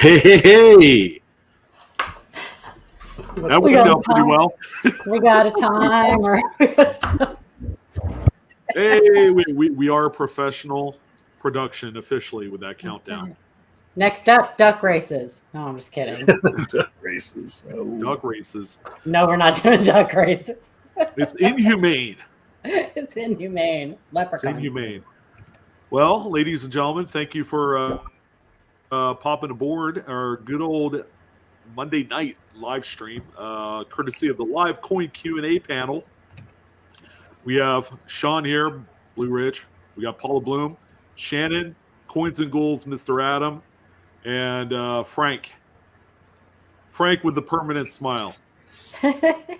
Hey. That worked out pretty well. We got a timer. Hey, we are a professional production officially with that countdown. Next up, duck races. No, I'm just kidding. Duck races. Oh. Duck races. No, we're not doing duck races. It's inhumane. It's inhumane. Leprechauns. It's inhumane. Well, ladies and gentlemen, thank you for popping aboard our good old Monday night live stream, courtesy of the live coin Q&A panel. We have Sean here, Blue Ridge. We got Paula Bloom, Shannon, Coins and Ghouls, Mr. Adam, and Frank. Frank with the permanent smile. That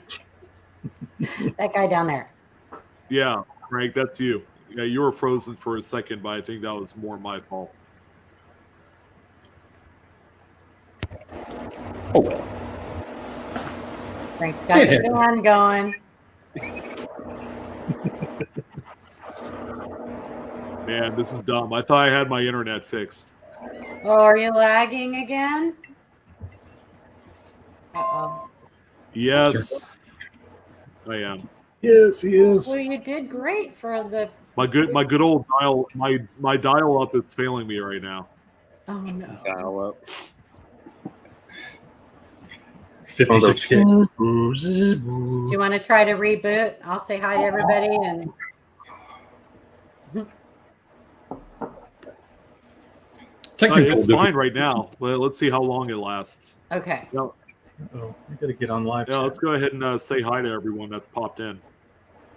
guy down there. Yeah, Frank, that's you. Yeah, you were frozen for a second, but I think that was more my fault. Oh, well. Frank's got the fan going. Man, this is dumb. I thought I had my internet fixed. Oh, are you lagging again? Uh-oh. Yes, I am. Yes, he is. Well, you did great for the... My good old dial, my dial up is failing me right now. Oh, no. Dial up. 56K. Do you want to try to reboot? I'll say hi to everybody and... It's fine right now. Let's see how long it lasts. Okay. Oh, we got to get on live. Yeah, let's go ahead and say hi to everyone that's popped in.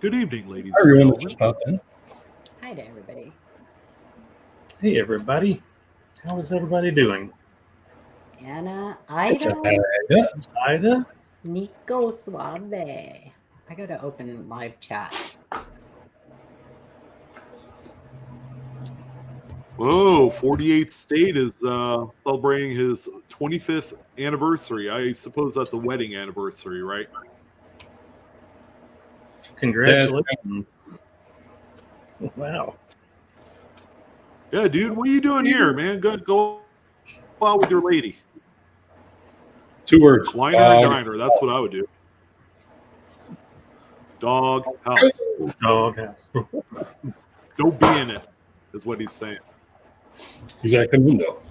Good evening, ladies. Hi, everyone that just popped in. Hi to everybody. Hey, everybody. How is everybody doing? Anna, It's Ida, Ida? Nico Suave. I got to open live chat. Whoa, 48th State is celebrating his 25th anniversary. I suppose that's a wedding anniversary, right? Congratulations. Wow. Yeah, dude, what are you doing here, man? Go out with your lady. 2 words. Wine or diner, that's what I would do. Dog house. Dog house. Don't be in it, is what he's saying. He's at the window.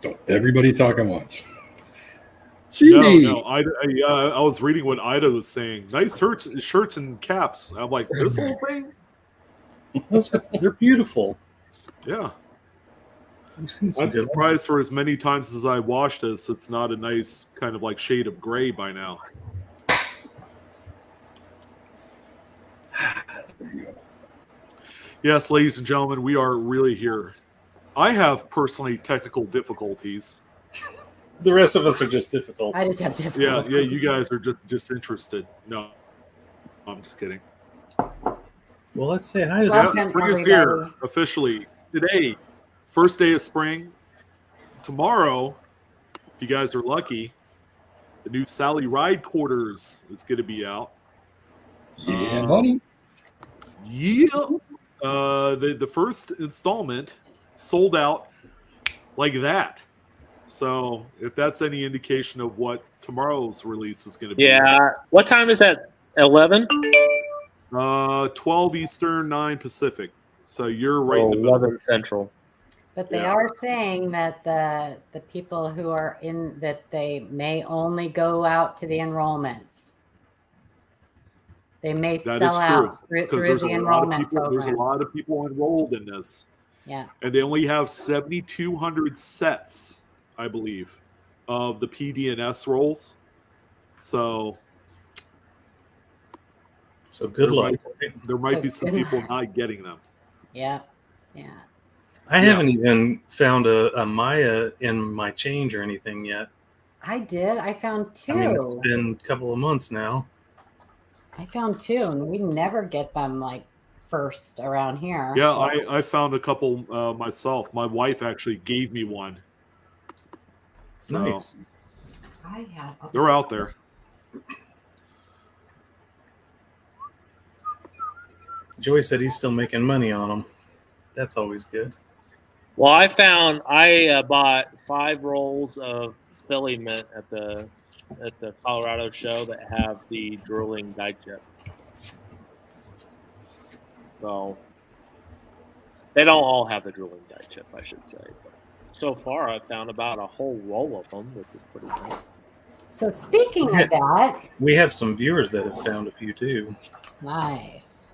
Don't everybody talk at once. No. I was reading what Ida was saying. Nice shirts and caps. I'm like, this whole thing? They're beautiful. Yeah. You've seen some I'm good surprised for as many times as I watched this, it's not a nice kind of like shade of gray by now. Yes, ladies and gentlemen, we are really here. I have personally technical difficulties. The rest of us are just difficult. I just have difficulties. Yeah, you guys are just disinterested. No, I'm just kidding. Well, let's say hi to Welcome, Yeah, spring is everybody. here officially. Today, first day of spring. Tomorrow, if you guys are lucky, the new Sally Ride Quarters is going to be out. Yeah, buddy. Yeah. The first installment sold out like that. So if that's any indication of what tomorrow's release is going to be. Yeah. What time is that? 11? 12 Eastern, 9 Pacific. So you're right in the middle. 11 Central. But they are saying that the people who are in that they may only go out to the enrollments. They may That sell is true, out through there's the a lot of enrollment people. There's a program. lot of people enrolled in this, Yeah. and they only have 7,200 sets, I believe, of the PD&S rolls. So good luck. There might So be some good people luck. not getting them. Yeah. Yeah. I haven't even found a Maya in my change or anything yet. I did. I found 2. I mean, it's been a couple of months now. I found 2, and we never get them like first around here. Yeah, I found a couple myself. My wife actually gave me one. So Nice. I have. they're out there. Joey said he's still making money on them. That's always good. Well, I bought 5 rolls of Philly mint at the Colorado show that have the drooling die chip. So they don't all have the drooling die chip, I should say. But so far, I've found about a whole roll of them, which is pretty cool. So speaking of that, We have some viewers that have found a few too. nice.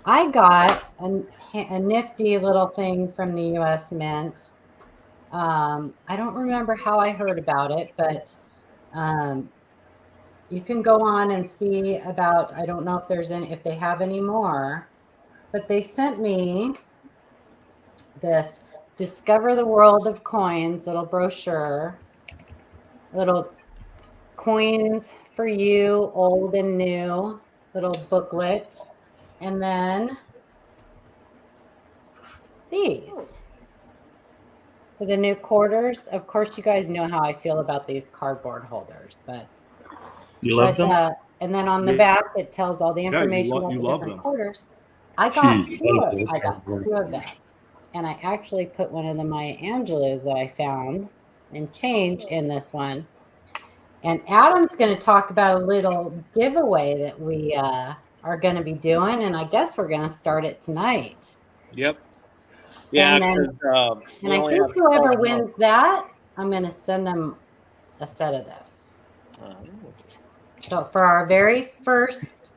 I got a nifty little thing from the U.S. Mint. I don't remember how I heard about it, but you can go on and see about. I don't know if they have any more, but they sent me this "Discover the World of Coins" little brochure, little coins for you, old and new, little booklet. And then these for the new quarters. Of course, you guys know how I feel about these cardboard holders, but You love them? and then on the Yeah. back, it tells all the you information lo- about you the love different them. quarters. I got Jeez, I got two of them, and I actually put one of the Maya Angelos that I found in change in this one. And Adam's going to talk about a little giveaway that we are going to be doing, and I guess we're going to start it tonight. Yep. Yeah. And then- 'cause, we And I only think have whoever 12 wins that, I'm going to send them a set of this. months. So for our very first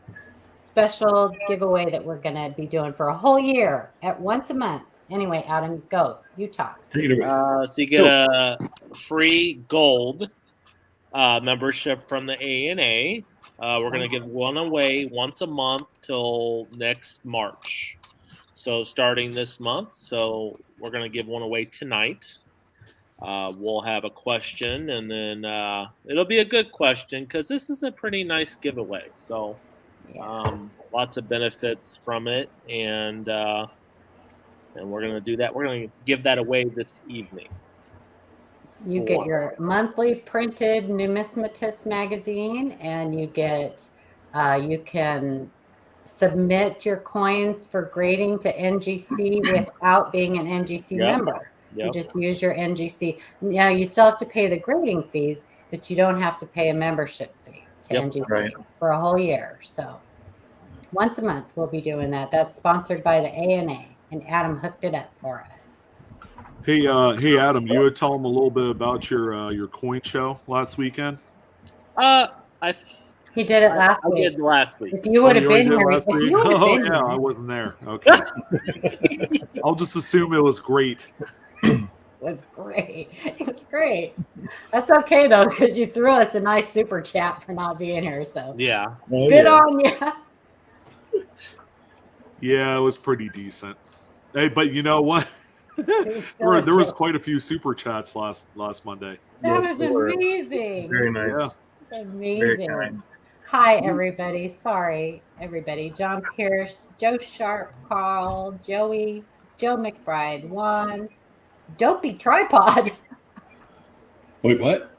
special giveaway that we're going to be doing for a whole year at once a month. Anyway, Adam, go. You talk. Take it away. So you get a free gold membership from the ANA. We're going to give one away once a month till next March. So starting this month, so we're going to give one away tonight. We'll have a question, and then it'll be a good question because this is a pretty nice giveaway. So lots of benefits from it, and we're going to do that. We're going to give that away this evening. You get your monthly printed Numismatist magazine, and you get you can submit your coins for grading to NGC without being an NGC member. You just use your NGC. Now you still have to pay the grading fees, but you don't have to pay a membership fee to NGC for a whole year. So once a month we'll be doing that. That's sponsored by the ANA, and Adam hooked it up for us. Hey, Adam, you would tell them a little bit about your coin show last weekend. He did it last week. I did last week. If you would have been here, I wasn't there. Okay. I'll just assume it was great. It was great. It's great. That's okay though, because you threw us a nice super chat for not being here. So yeah, good on you. Yeah, it was pretty decent. Hey, but you know what? There was quite a few super chats last Monday. That was amazing. Very nice. Yeah. Amazing. Hi, everybody. Sorry, everybody. John Pierce, Joe Sharp, Carl, Joey, Joe McBride, Juan, Dopey Tripod. Wait, what?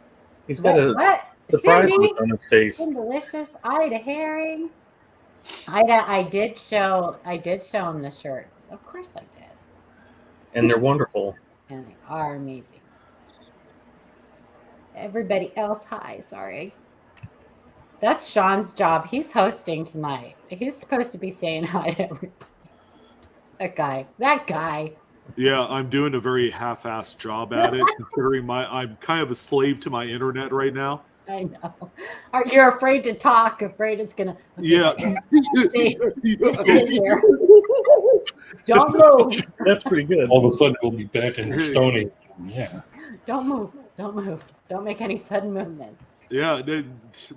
He's got a surprise look on his face. Delicious. Ida Herring. Ida, I did show him the shirts. Of course I did. And they're wonderful. And they are amazing. Everybody else, hi. Sorry. That's Sean's job. He's hosting tonight. He's supposed to be saying hi to everybody. That guy. Yeah, I'm doing a very half-assed job at it, considering I'm kind of a slave to my internet right now. I know. You're afraid to talk, afraid it's gonna. Yeah. Just sit here. Don't move. That's pretty good. All of a sudden, we'll be back in Stony. Yeah. Don't move. Don't move. Don't make any sudden movements. Yeah,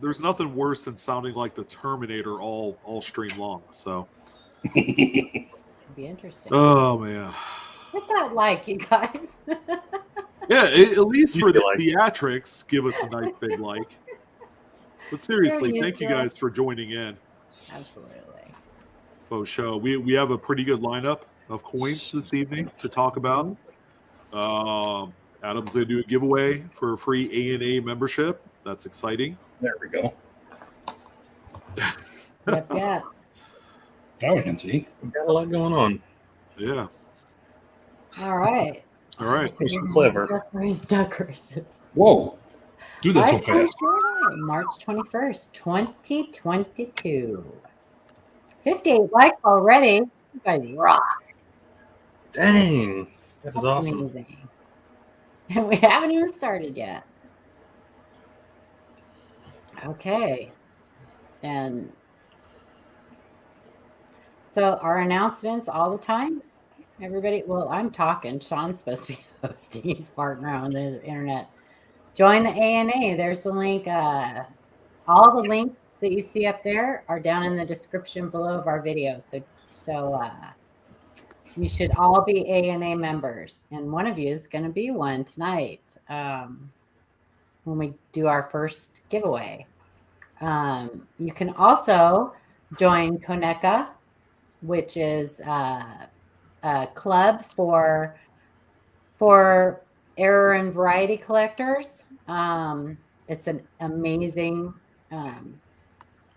there's nothing worse than sounding like the Terminator all stream long. So. It'd be interesting. Oh man. Hit that like, you guys. Yeah, at least for the theatrics, give us a nice big like. But seriously, thank you guys for joining in. Absolutely. Faux show. We have a pretty good lineup of coins this evening to talk about. Adam's going to do a giveaway for a free ANA membership. That's exciting. There we go. Yep. Now we can see. We've got a lot going on. Yeah. All right. All right. It's clever. Duckers. Whoa. Do that so Live Stream fast. Q&A, March 21st, 2022. 58 likes already. You guys rock. Dang. That is That's awesome. amazing. And we haven't even started yet. Okay. And so our announcements all the time. Everybody, well, I'm talking. Sean's supposed to be hosting. He's farting around with his internet. Join the ANA. There's the link. All the links that you see up there are down in the description below of our video. So you should all be ANA members, and one of you is going to be one tonight when we do our first giveaway. You can also join Koneka, which is a club for error and variety collectors. It's an amazing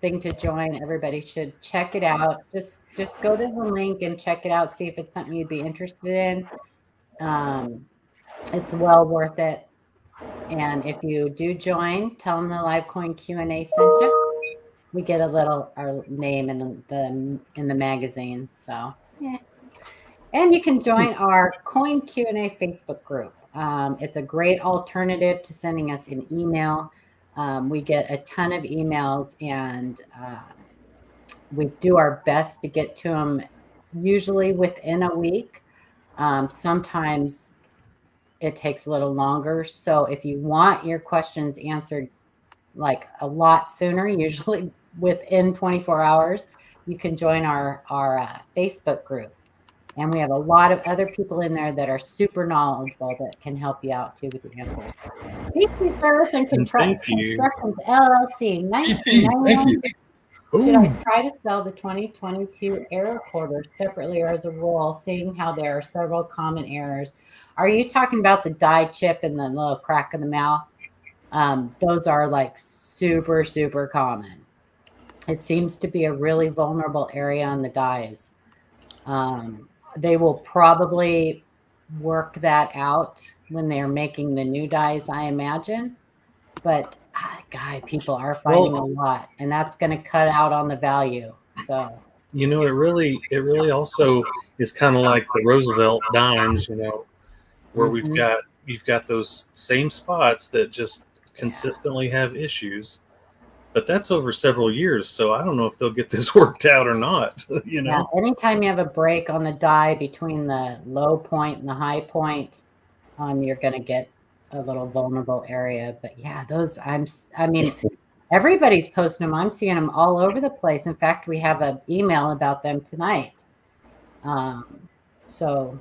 thing to join. Everybody should check it out. Just go to the link and check it out. See if it's something you'd be interested in. It's well worth it. And if you do join, tell them the Live Coin Q&A sent you. We get our name in the magazine. So yeah. And you can join our Coin Q&A Facebook group. It's a great alternative to sending us an email. We get a ton of emails, and we do our best to get to them usually within a week. Sometimes it takes a little longer. So if you want your questions answered like a lot sooner, usually within 24 hours, you can join our Facebook group. And we have a lot of other people in there that are super knowledgeable that can help you out too with the answers. PC Service and Constructions LLC, 1991. Should I try to sell the 2022 error recorder separately or as a roll, seeing how there are several common errors? Are you talking about the die chip and the little crack in the mouth? Those are like super, super common. It seems to be a really vulnerable area on the dies. They will probably work that out when they're making the new dies, I imagine. But people are finding a lot, and that's going to cut out on the value. So it really also is kind of like the Roosevelt dimes, where you've got those same spots that just consistently have issues. But that's over several years, so I don't know if they'll get this worked out or not. Yeah, anytime you have a break on the die between the low point and the high point, you're going to get a little vulnerable area. But yeah, everybody's posting them. I'm seeing them all over the place. In fact, we have an email about them tonight. So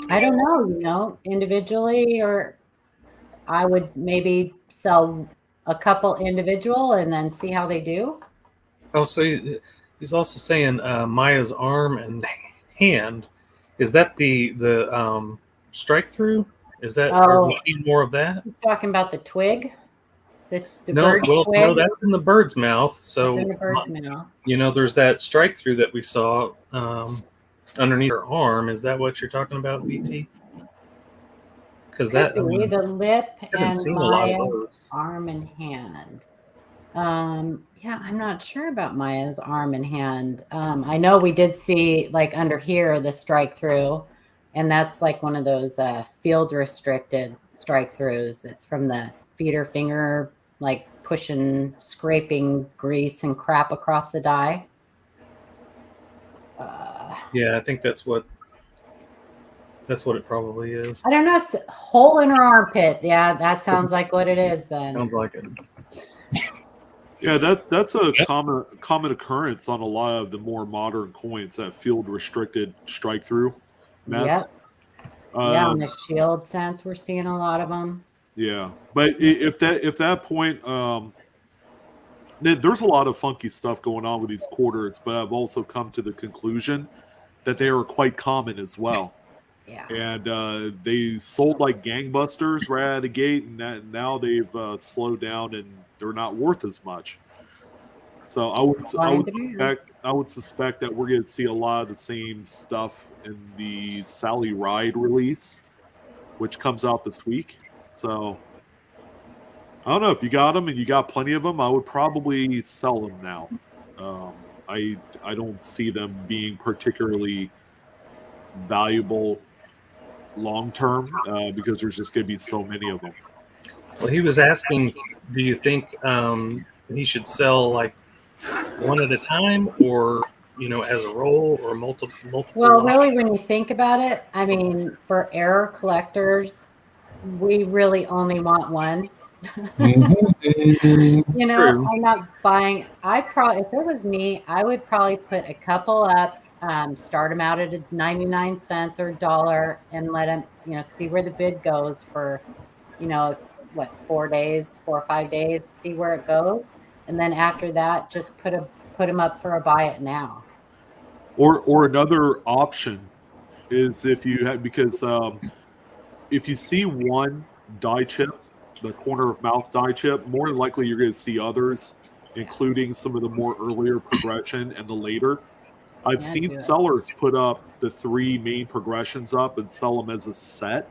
I don't know, individually, or I would maybe sell a couple individual and then see how they do. Oh, so he's also saying Maya's arm and hand. Is that the strike through? Is that are we seeing more of that? You're talking about the twig? The no, bird twig? No, that's in the bird's mouth. So that's in the bird's mouth. There's that strike through that we saw underneath her arm. Is that what you're talking about, BT? Because that the lip and Maya's arm and hand. Yeah, I'm not sure about Maya's arm and hand. I know we did see like under here the strike through, and that's like one of those field restricted strike throughs. It's from the feeder finger, like scraping grease and crap across the die. Yeah, I think that's what it probably is. I don't know. Hole in her armpit. Yeah, that sounds like what it is then. Sounds like it. Yeah, that's a common occurrence on a lot of the more modern coins, that field restricted strike through mess. Yep. On the shield sense, we're seeing a lot of them. Yeah, but if that point, there's a lot of funky stuff going on with these quarters, but I've also come to the conclusion that they are quite common as well. Yeah. And they sold like gangbusters right out of the gate, and now they've slowed down and they're not worth as much. So I would suspect I would suspect that we're going to see a lot of the same stuff in the Sally Ride release, which comes out this week. So I don't know if you got them and you got plenty of them. I would probably sell them now. I don't see them being particularly valuable long term because there's just going to be so many of them. Well, he was asking, do you think he should sell like one at a time, or as a roll, or multiple? Well, really, when you think about it, I mean, for error collectors, we really only want one. True. I'm not buying. If it was me, I would probably put a couple up, start them out at 99 cents or $1, and let them, see where the bid goes for, 4 days, 4 or 5 days, see where it goes, and then after that, just put them up for a buy it now. Or another option is if you have, because if you see one die chip, the corner of mouth die chip, more than likely you're going to see others, including some of the more earlier progression and the later. I've seen sellers put up the 3 main progressions up and sell them as a set.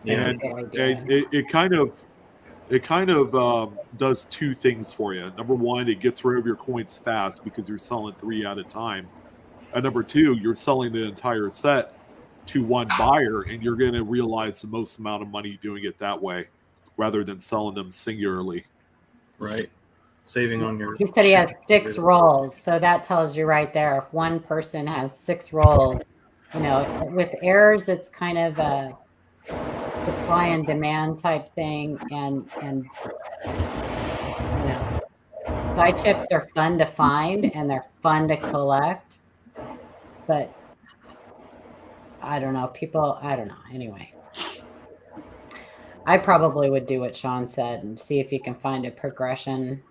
And it kind of does 2 things for you. Number one, it gets rid of your coins fast because you're selling 3 at a time. And number 2, you're selling the entire set to one buyer, and you're going to realize the most amount of money doing it that way, rather than selling them singularly. Right. Saving on your. He said he has 6 rolls, so that tells you right there. If one person has 6 rolls, with errors, it's kind of a supply and demand type thing, and die chips are fun to find and they're fun to collect, but I don't know. Anyway, I probably would do what Sean said and see if you can find a progression.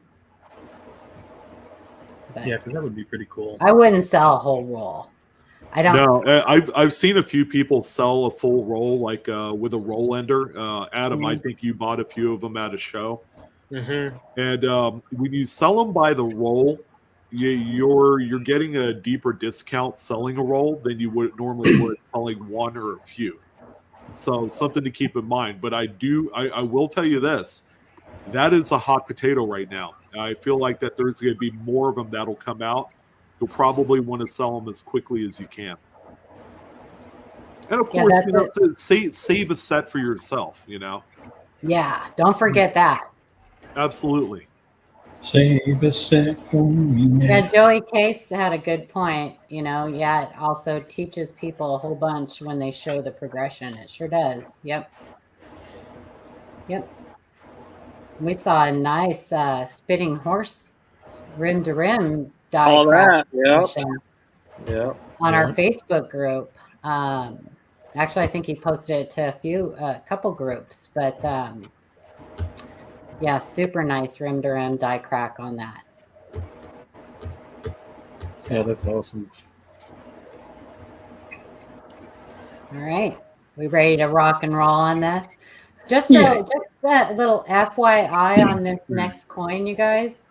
But yeah, because that would be pretty cool. I wouldn't sell a whole roll. I don't. No, I've seen a few people sell a full roll, like with a roll ender. Adam, I think you bought a few of them at a show. Mm-hmm. And when you sell them by the roll, you're getting a deeper discount selling a roll than you would normally would selling one or a few. So something to keep in mind. But I will tell you this: that is a hot potato right now. I feel like that there's going to be more of them that'll come out. You'll probably want to sell them as quickly as you can. And of course, save a set for yourself. Yeah, don't forget that. Absolutely. Save a set for me. Yeah, Joey Case had a good point. It also teaches people a whole bunch when they show the progression. It sure does. Yep. We saw a nice spitting horse rim to rim die. All that, yeah. On our Facebook group. Actually, I think he posted it to a couple groups, but yeah, super nice rim to rim die crack on that. Yeah, that's awesome. All right, we ready to rock and roll on this? Just a little FYI on this next coin, you guys.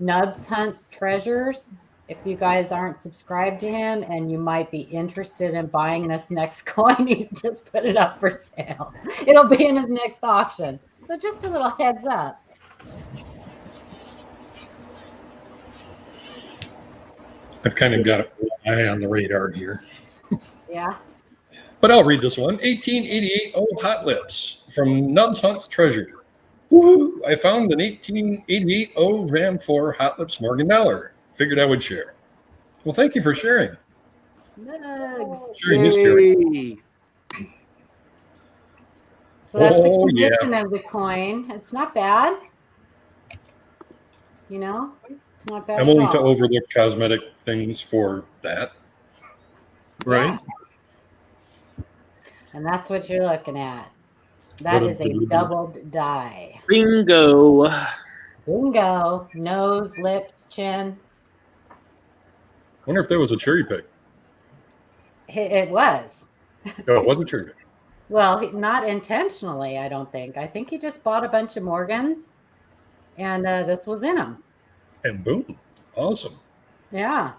Nubs Hunts Treasures. If you guys aren't subscribed to him and you might be interested in buying this next coin, he's just put it up for sale. It'll be in his next auction. So just a little heads up. I've kind of got an eye on the radar here. Yeah. But I'll read this one. 1888 Hot Lips from Nubs Hunt's Treasure. Woo! I found an 1888 Ram 4 Hot Lips Morgan Dollar. Figured I would share. Well, thank you for sharing. Nugs. Sharing history. So that's the condition of the coin. It's not bad. It's not bad. I'm willing to overlook cosmetic things for that. Right. Yeah. And that's what you're looking at. That is a doubled die. Bingo. Nose, lips, chin. I wonder if that was a cherry pick. It was. Oh, it was a cherry pick. Well, not intentionally, I don't think. I think he just bought a bunch of Morgans, and this was in them. And boom. Awesome. Yeah.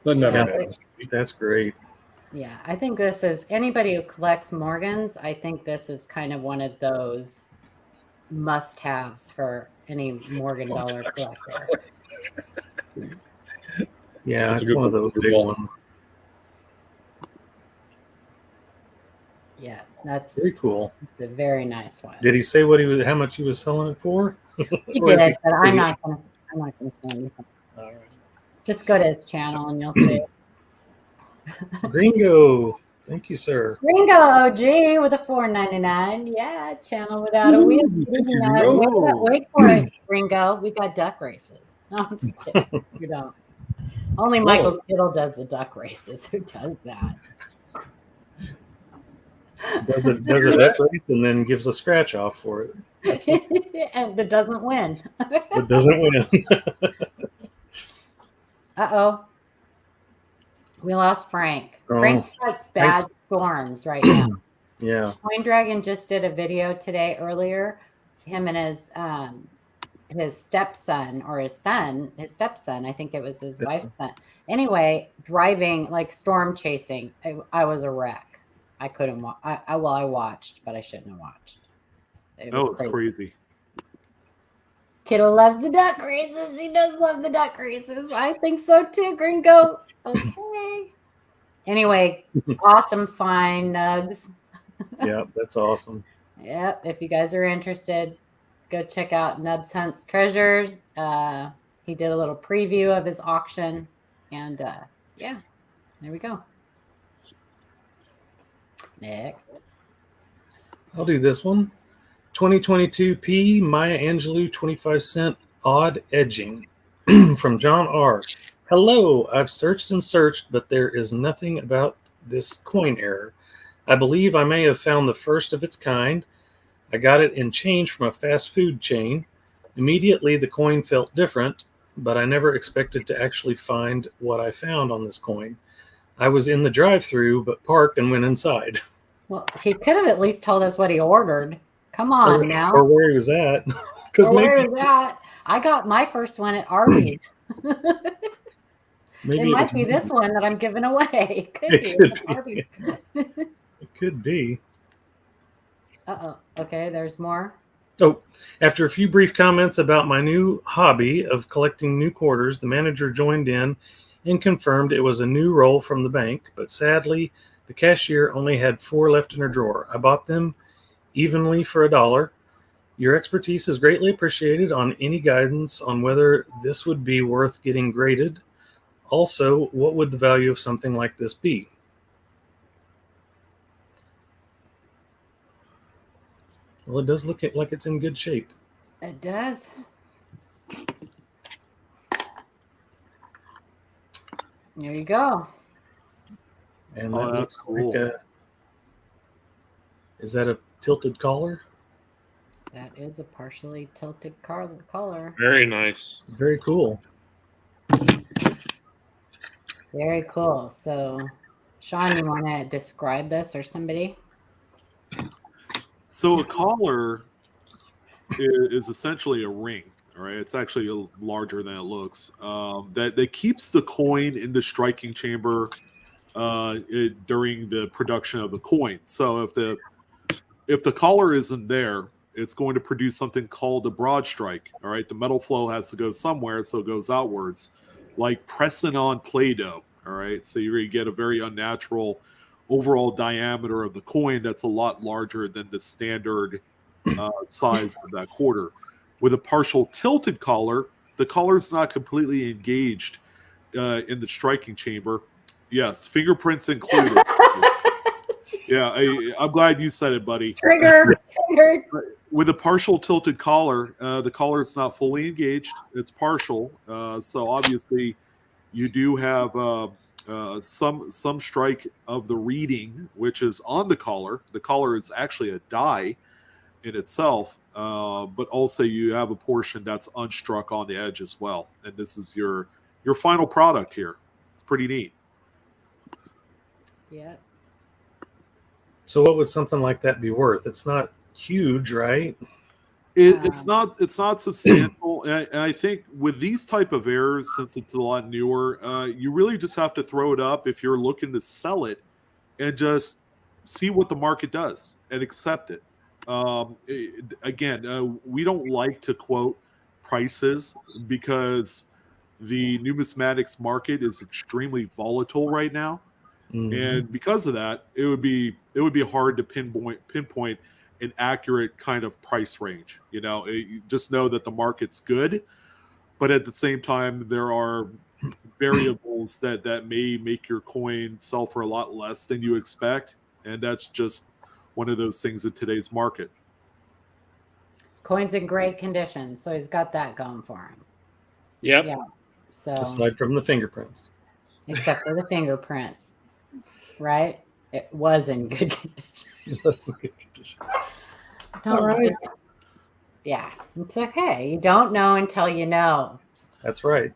That never So- happens. That's great. Yeah, I think this is anybody who collects Morgans. I think this is kind of one of those must-haves for any Morgan dollar collector. Yeah, That's a it's good one of one. those Good big ball. ones. Yeah, that's Very cool. a very nice one. Did he say how much he was selling it for? He Or is did, but is I'm not gonna say anything. All right. Just go to his channel and you'll see. Gringo, thank you, sir. Ringo OG with a $4.99. Yeah, channel without a wheel. Thank you, Wait, Ringo. wait for it, Ringo. We got duck races. No, I'm just kidding. We don't. Only Michael Kittle does the duck races. Who does that? Does it that race and then gives a scratch off for it. And that doesn't win. It doesn't win. Uh-oh. We lost Frank. Oh. Frank's got bad storms right now. Yeah. Coin Dragon just did a video today earlier. Him and his stepson or his stepson, I think it was his wife's son. Anyway, driving, like storm chasing. I was a wreck. I couldn't watch. I watched, but I shouldn't have watched. It was It's crazy. Kittle loves the duck races. He does love the duck races. I think so too, Gringo. Okay. Anyway, awesome find, Nugs. Yeah, that's awesome. Yep. If you guys are interested, go check out Nubs Hunts Treasures. He did a little preview of his auction. And yeah, there we go. Next. I'll do this one. 2022 P Maya Angelou 25-cent odd edging from John R. Hello, I've searched and searched, but there is nothing about this coin error. I believe I may have found the first of its kind. I got it in change from a fast food chain. Immediately, the coin felt different, but I never expected to actually find what I found on this coin. I was in the drive-thru, but parked and went inside. Well, he could have at least told us what he ordered. Come on now. Or where he was at. Or where is that? I got my first one at Arby's. Maybe it might be this one that I'm giving away. Could be. It could be. Uh-oh. Okay, there's more. Oh, after a few brief comments about my new hobby of collecting new quarters, the manager joined in and confirmed it was a new roll from the bank, but sadly, the cashier only had 4 left in her drawer. I bought them evenly for $1. Your expertise is greatly appreciated on any guidance on whether this would be worth getting graded. Also, what would the value of something like this be? Well, it does look like it's in good shape. It does. There you go. And Oh, that that's looks cool. like a... Is that a tilted collar? That is a partially tilted collar. Very nice. Very cool. Very cool. So, Sean, you want to describe this or somebody? So a collar is essentially a ring. All right, it's actually larger than it looks. That keeps the coin in the striking chamber during the production of the coin. So if the collar isn't there, it's going to produce something called a broad strike. All right, the metal flow has to go somewhere, so it goes outwards, like pressing on Play-Doh. All right, so you're going to get a very unnatural overall diameter of the coin that's a lot larger than the standard size of that quarter. With a partial tilted collar, the collar is not completely engaged in the striking chamber. Yes, fingerprints included. Yeah, I'm glad you said it, buddy. Triggered. With a partial tilted collar, the collar is not fully engaged. It's partial. So obviously you do have some strike of the reading, which is on the collar. The collar is actually a die in itself, but also you have a portion that's unstruck on the edge as well. And this is your final product here. It's pretty neat. Yeah. So what would something like that be worth? It's not huge, right? It's not substantial. Well, and I think with these type of errors, since it's a lot newer, you really just have to throw it up if you're looking to sell it, and just see what the market does and accept it. Again, we don't like to quote prices because the numismatics market is extremely volatile right now, and because of that, it would be hard to pinpoint an accurate kind of price range. You just know that the market's good, but at the same time, there are variables that may make your coin sell for a lot less than you expect, and that's just one of those things in today's market. Coin's in great condition, so he's got that going for him. Yep. Yeah. So aside from the fingerprints, except for the fingerprints, right? It was in good condition. all right. Yeah, it's okay. You don't know until you know. That's right.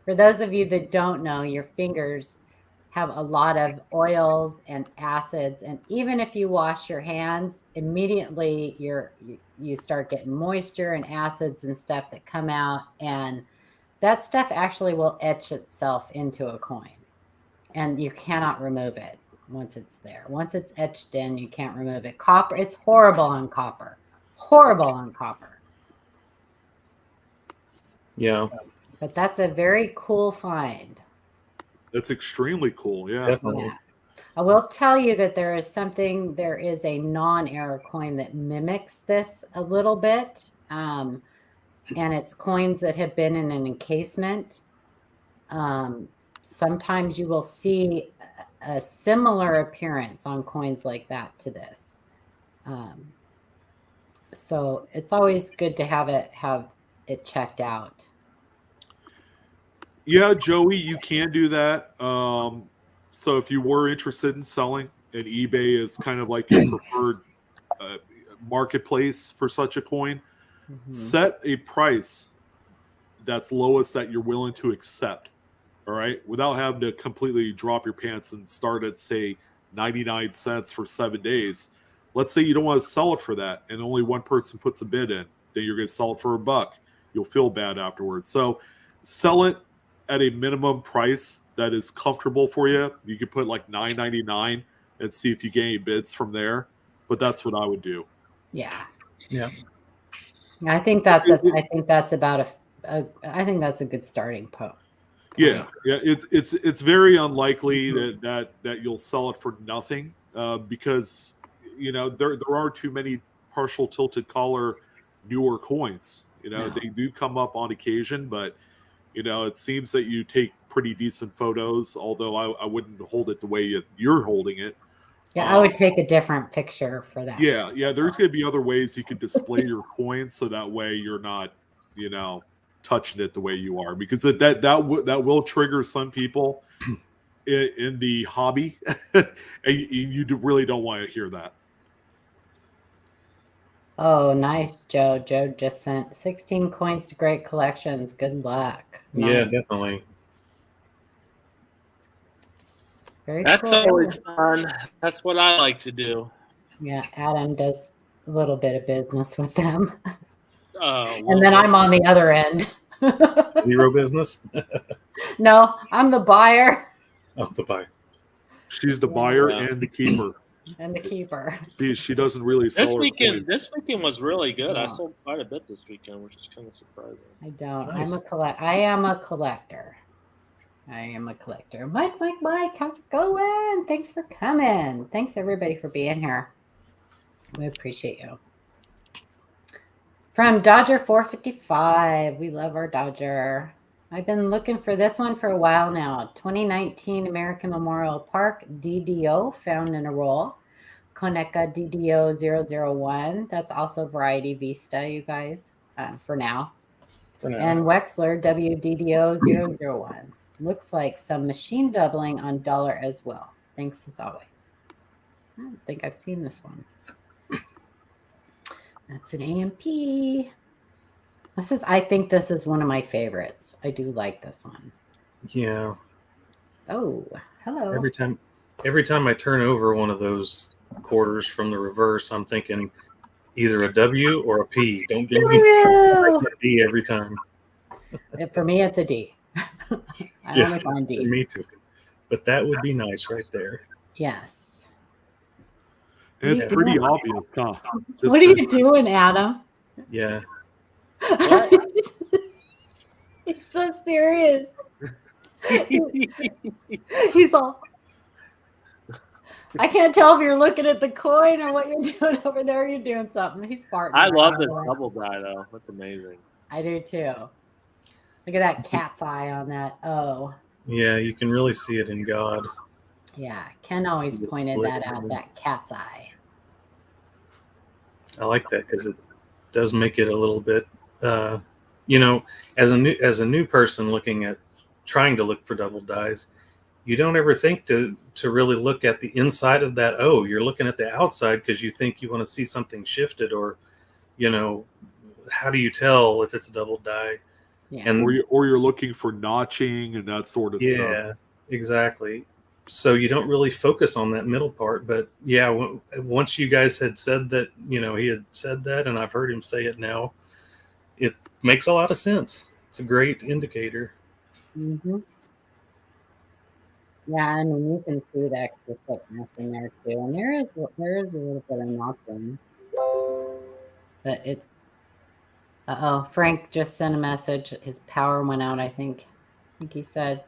For those of you that don't know, your fingers have a lot of oils and acids, and even if you wash your hands, immediately you start getting moisture and acids and stuff that come out, and that stuff actually will etch itself into a coin, and you cannot remove it once it's there. Once it's etched in, you can't remove it. Copper, it's horrible on copper. Horrible on copper. Yeah. But that's a very cool find. That's extremely cool. Yeah. Definitely. Yeah. I will tell you that there is a non-error coin that mimics this a little bit. And it's coins that have been in an encasement. Sometimes you will see a similar appearance on coins like that to this. So it's always good to have it checked out. Yeah, Joey, you can do that. So if you were interested in selling, and eBay is kind of like your preferred marketplace for such a coin, set a price that's lowest that you're willing to accept. All right, without having to completely drop your pants and start at, say, 99 cents for 7 days. Let's say you don't want to sell it for that, and only one person puts a bid in. Then you're going to sell it for $1. You'll feel bad afterwards. So sell it at a minimum price that is comfortable for you. You could put like $9.99 and see if you get any bids from there. But that's what I would do. Yeah. Yeah. I think that's a good starting point. Yeah, it's very unlikely that you'll sell it for nothing, because there are too many partial tilted collar newer coins. They do come up on occasion, but it seems that you take pretty decent photos. Although I wouldn't hold it the way you're holding it. Yeah, I would take a different picture for that. Yeah. There's going to be other ways you could display your coins, so that way you're not, touching it the way you are, because that will trigger some people in the hobby, and you really don't want to hear that. Oh, nice, Joe. Joe just sent 16 coins to GreatCollections. Good luck. Yeah, Nice. definitely. Very That's cool. always fun. That's what I like to do. Yeah, Adam does a little bit of business with them. And And then I'm on the other end. Zero business. No, I'm the buyer Oh, the buy. She's the buyer Yeah. and the keeper. and the keeper. She doesn't really sell This her weekend, coins. this weekend was really good. I Yeah. sold quite a bit this weekend, which is kind of surprising. I don't. Nice. I am a collector. Mike, how's it going? Thanks for coming. Thanks everybody for being here. We appreciate you. From Dodger 455. We love our Dodger. I've been looking for this one for a while now. 2019 American Memorial Park DDO found in a roll. Konica DDO 001. That's also Variety Vista, you guys, for now. And Wexler WDDO 001. Looks like some machine doubling on dollar as well. Thanks as always. I don't think I've seen this one. That's an AMP. I think this is one of my favorites. I do like this one. Yeah. Oh, hello. Every time I turn over one of those quarters from the reverse, I'm thinking, either a W or a P. Don't give me Woo! a D every time. For me, it's a D. I only find for Ds. me too. But that would be nice right there. Yes. It's What are you pretty doing? obvious, huh? What are you doing, Adam? Yeah. He's so serious. He's all. I can't tell if you're looking at the coin or what you're doing over there. You're doing something. He's farting. I love this this double die though. That's amazing. I do too. Look at that cat's eye on that. Oh, Yeah, you can really see it in God. yeah. Ken always Just pointed split that it. out. That cat's eye. I like that because it does make it a little bit, you know, as a new person looking at trying to look for double dies, you don't ever think to really look at the inside of that. Oh, you're looking at the outside because you think you want to see something shifted, or, you know, how do you tell if it's a double die? Yeah. And Or you're looking for notching and that sort of stuff. yeah, exactly. So you don't really focus on that middle part. But yeah, once you guys had said that, you know, he had said that, and I've heard him say it now, it makes a lot of sense. It's a great indicator. Mm-hmm. Yeah, I mean, you can see the extra thickness in there too, and there is a little bit of notching, but it's. Uh-oh, Frank just sent a message. His power went out, I think he said.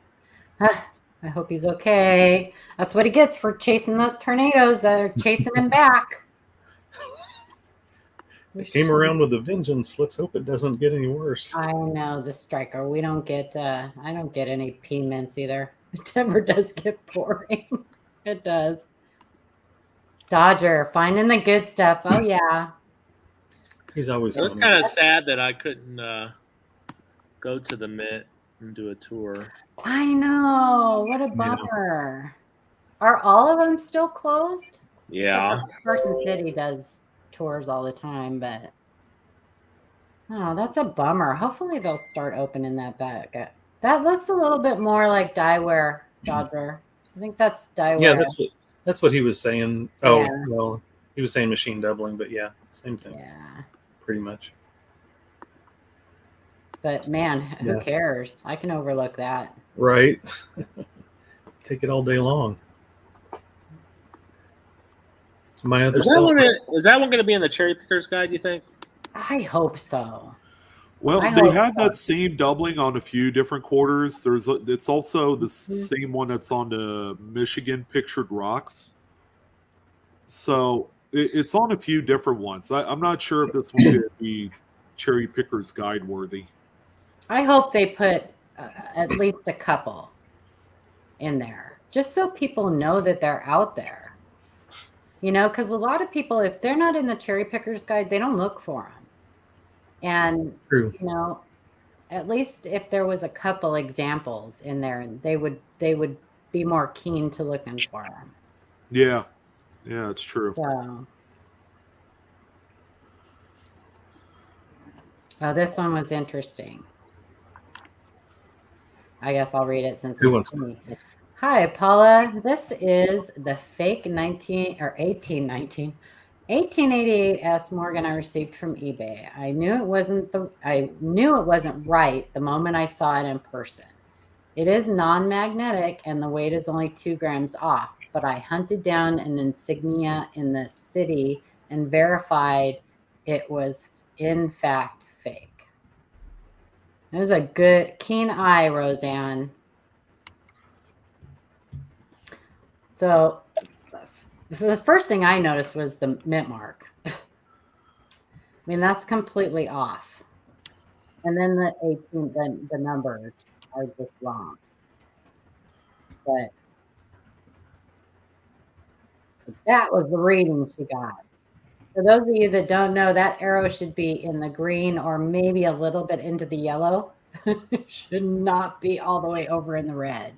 I hope he's okay. That's what he gets for chasing those tornadoes that are chasing him back. It came around with a vengeance. Let's hope it doesn't get any worse. I know, the striker. We don't get, I don't get any P mints either. It never does get boring. It does. Dodger, finding the good stuff. Oh, yeah. He's always It was funny. kind of sad that I couldn't go to the Mint and do a tour. I know. What a bummer. Are all of them still closed? Yeah. Except for Carson City does tours all the time, but oh, that's a bummer. Hopefully they'll start opening that back. That looks a little bit more like Dyewear, Dodger. I think that's Dyewear. Yeah, that's what he was saying. Oh, Yeah. well, he was saying machine doubling, but yeah, same thing. Yeah. Pretty much. But man, who cares? I can overlook that. Right. Take it all day long. My other Is that one going to be in the Cherry Pickers Guide, you think? I hope so. Well, I they hope had so. that same doubling on a few different quarters. It's also the same one that's on the Michigan Pictured Rocks. So it's on a few different ones. I'm not sure if this one's going to be Cherry Pickers Guide worthy. I hope they put at least a couple in there, just so people know that they're out there. You know, because a lot of people, if they're not in the Cherry Pickers Guide, they don't look for them. And, True. you know, at least if there was a couple examples in there, they would be more keen to looking for them. Yeah. Yeah, it's true. So, oh, this one was interesting. I guess I'll read it since it's me. Hi, Paula. This is the fake 1888S Morgan I received from eBay. I knew it wasn't right the moment I saw it in person. It is non-magnetic and the weight is only 2 grams off, but I hunted down an insignia in the city and verified it was in fact fake. It was a good keen eye, Roseanne. So the first thing I noticed was the mint mark. I mean, that's completely off. And then the 18, the numbers are just wrong. But that was the reading she got. For those of you that don't know, that arrow should be in the green or maybe a little bit into the yellow. It should not be all the way over in the red.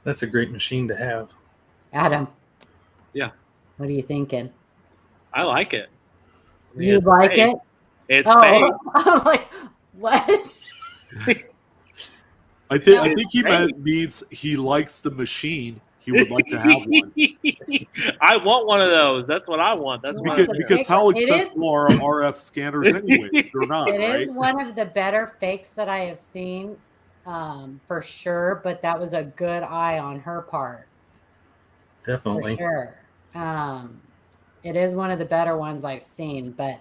That's a great machine to have. Adam. Yeah. What are you thinking? I like it. I mean, You it's like fake. it? It's Oh, fake. I'm like, what? I think he means he likes the machine he would like to have one. I want one of those. That's what I want. That's what Because how accessible are RF scanners anyway? They're not, It right? is one of the better fakes that I have seen, for sure. But that was a good eye on her part. Definitely. For sure. It is one of the better ones I've seen, but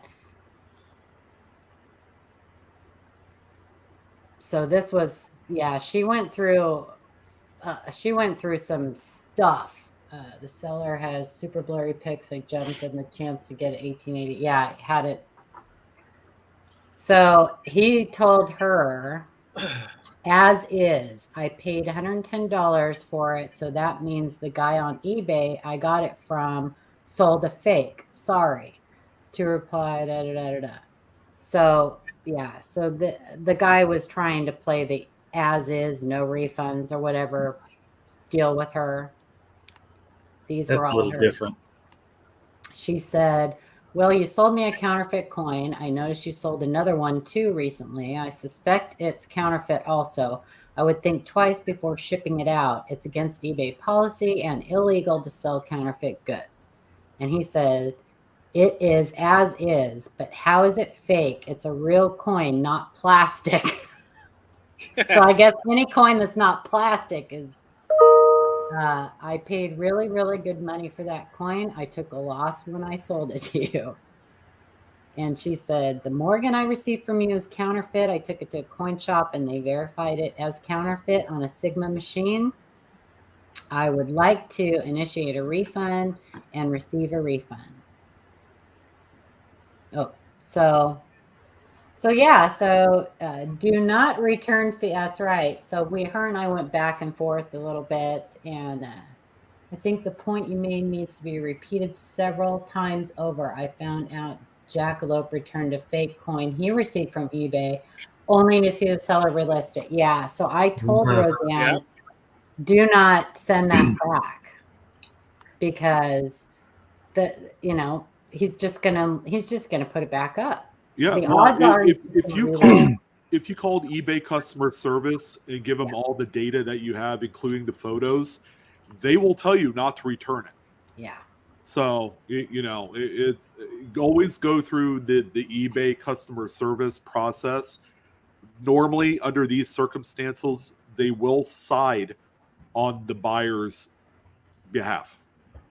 so this was, yeah, she went through some stuff. The seller has super blurry pics. I jumped in the chance to get 1880. Yeah, I had it. So he told her, as is, I paid $110 for it. So that means the guy on eBay I got it from sold a fake. Sorry. To reply, da da da da da. So yeah, so the guy was trying to play the as is, no refunds or whatever deal with her. These That's were all a little her. different. She said, well, you sold me a counterfeit coin. I noticed you sold another one too recently. I suspect it's counterfeit also. I would think twice before shipping it out. It's against eBay policy and illegal to sell counterfeit goods. And he said, it is as is, but how is it fake? It's a real coin, not plastic. So I guess any coin that's not plastic is, I paid really, really good money for that coin. I took a loss when I sold it to you. And she said, the Morgan I received from you is counterfeit. I took it to a coin shop and they verified it as counterfeit on a Sigma machine. I would like to initiate a refund and receive a refund. Oh, so yeah, so do not return fee. That's right. So her and I went back and forth a little bit, and I think the point you made needs to be repeated several times over. I found out Jackalope returned a fake coin he received from eBay, only to see the seller relist it. Yeah, so I told Roseanne, do not send that back, because he's just gonna put it back up. Yeah, The well, odds are if you called eBay customer service and give them all the data that you have, including the photos, they will tell you not to return it. Yeah. So it's always go through the eBay customer service process. Normally, under these circumstances, they will side on the buyer's behalf.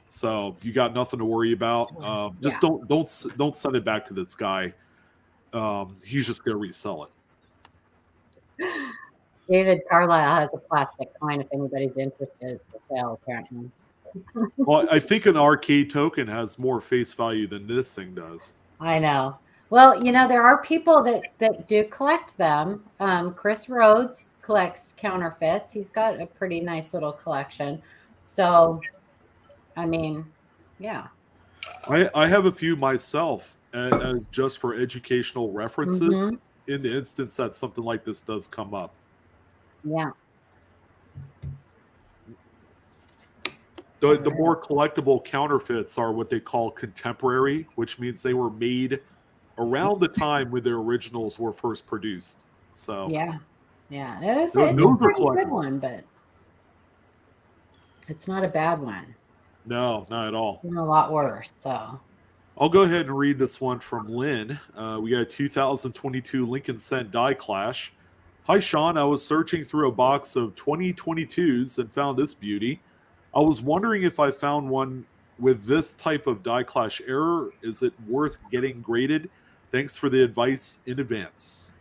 So you got nothing to worry about. Just don't send it back to this guy. He's just gonna resell it. David Carlisle has a plastic coin if anybody's interested. It's for sale, apparently. Well, I think an arcade token has more face value than this thing does. I know. Well, there are people that do collect them. Chris Rhodes collects counterfeits. He's got a pretty nice little collection. So, I mean, yeah. I have a few myself, as just for educational references, in the instance that something like this does come up. Yeah. The more collectible counterfeits are what they call contemporary, which means they were made around the time when their originals were first produced. So yeah, it's a pretty good one, but it's not a bad one. No, not at all. It's a lot worse. So I'll go ahead and read this one from Lynn. We got a 2022 Lincoln Cent Die Clash. Hi, Sean. I was searching through a box of 2022s and found this beauty. I was wondering if I found one with this type of die clash error. Is it worth getting graded? Thanks for the advice in advance.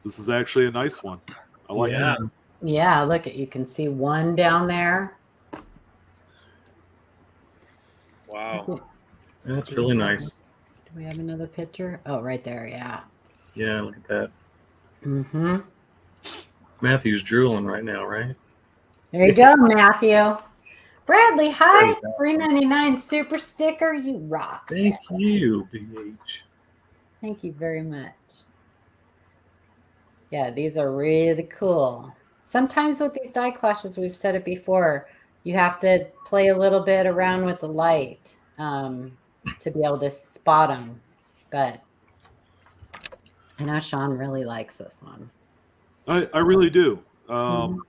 This is actually a nice one. I like it. Yeah, look at, you can see one down there. Wow. That's really nice. Do we have another picture? Oh, right there. Yeah. Yeah, look at that. Mm-hmm. Matthew's drooling right now, right? There you go, Matthew. Bradley, hi. $3.99 super sticker. You rock. Thank you, BH. Thank you very much. Yeah, these are really cool. Sometimes with these die clashes, we've said it before, you have to play a little bit around with the light to be able to spot them. But I know Sean really likes this one. I really do. Mhm.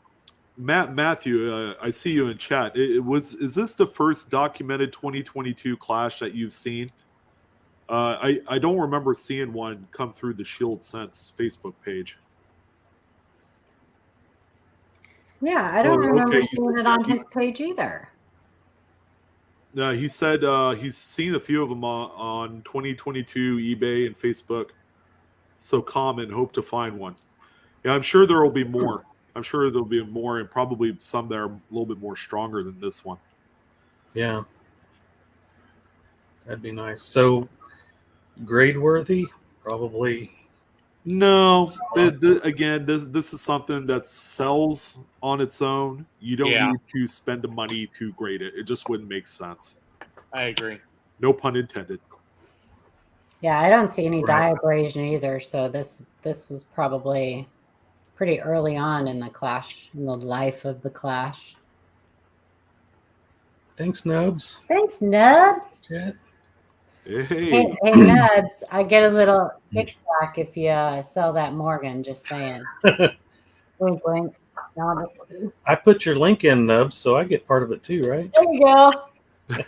Matthew, I see you in chat. Is this the first documented 2022 clash that you've seen? I don't remember seeing one come through the Shield Sense Facebook page. Yeah, I don't remember okay. seeing it on his page either. He said he's seen a few of them on 2022 eBay and Facebook. So comment, hope to find one. Yeah, I'm sure there will be more. I'm sure there'll be more, and probably some that are a little bit more stronger than this one. Yeah. That'd be nice. So, grade worthy? Probably. No, again, this is something that sells on its own. You don't Yeah. need to spend the money to grade it. It just wouldn't make sense. I agree. No pun intended. Yeah, I don't see any Right. dye abrasion either. So this is probably pretty early on in the clash, in the life of the clash. Thanks, Nubs. Thanks, Nubs. Chat. Hey, Hey, Nubs, I get a little kickback if you sell that Morgan, just saying. Wink, wink. No, I put your link in, Nubs, so I get part of it too, right? there you go.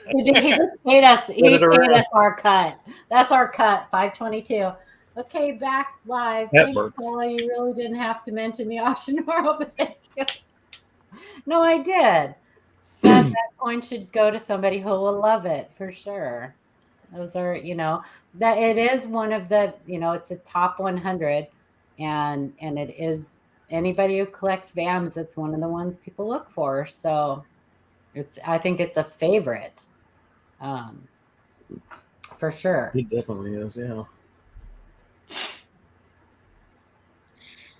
He just paid us. He it paid around. us our cut. That's our cut, 522. Okay, back live. That Thanks, works. Paula. You really didn't have to mention the auction tomorrow, but thank you. No, I did. That coin should go to somebody who will love it for sure. Those are, that it is one of the, it's a top 100, and it is anybody who collects VAMs. It's one of the ones people look for. So I think it's a favorite, for sure. He definitely is, yeah.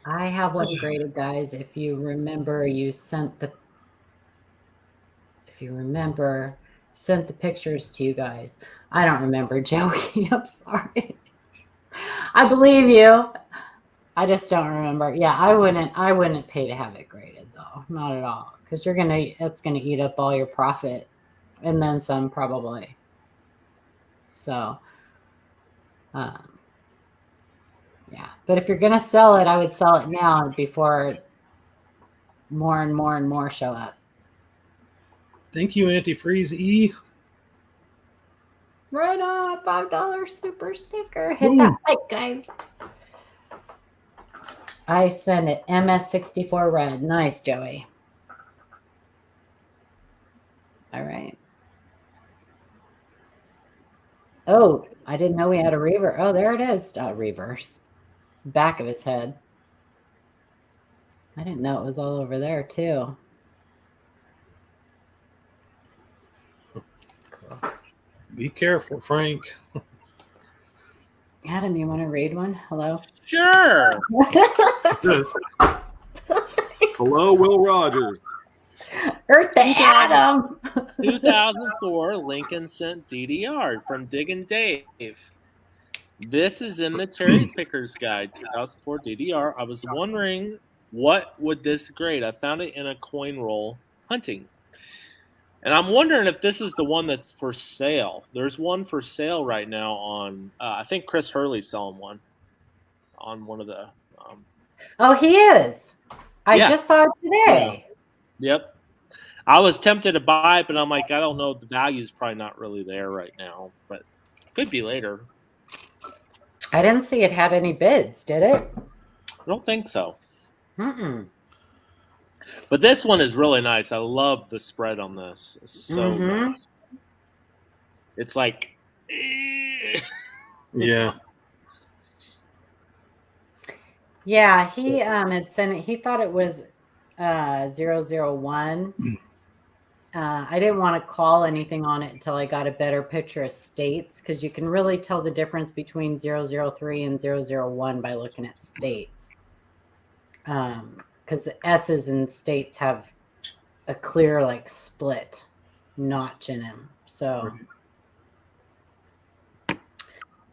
I have one graded, guys. If you remember, sent the pictures to you guys. I don't remember, Joey. I'm sorry. I believe you. I just don't remember. Yeah, I wouldn't pay to have it graded though. Not at all. Because it's gonna eat up all your profit and then some probably. So yeah. But if you're gonna sell it, I would sell it now before more and more and more show up. Thank you, Antifreeze E. Right on, $5 super sticker. Hit that like, guys. I send it MS64 red. Nice, Joey. All right. Oh, I didn't know we had a reverse. Oh, there it is. Reverse. Back of its head. I didn't know it was all over there too. Cool. Be careful, Frank. Adam, you want to read one? Hello? Sure. hello, Will Rogers. Earth Adam. 2004 Lincoln sent DDR from Diggin' Dave. This is in the Cherry Picker's Guide, 2004 DDR. I was wondering what would this grade. I found it in a coin roll hunting. And I'm wondering if this is the one that's for sale. There's one for sale right now on, I think Chris Hurley's selling one on one of the. Oh, he is. I Yeah. just saw it today. Yep. I was tempted to buy it, but I'm like, I don't know. The value's probably not really there right now, but could be later. I didn't see it had any bids, did it? I don't think so. Mm-mm. But this one is really nice. I love the spread on this. It's so nice. It's like, Yeah. Yeah, he had sent it. He thought it was 001. I didn't want to call anything on it until I got a better picture of states, because you can really tell the difference between 003 and 001 by looking at states. Because the S's in states have a clear like split notch in them. So,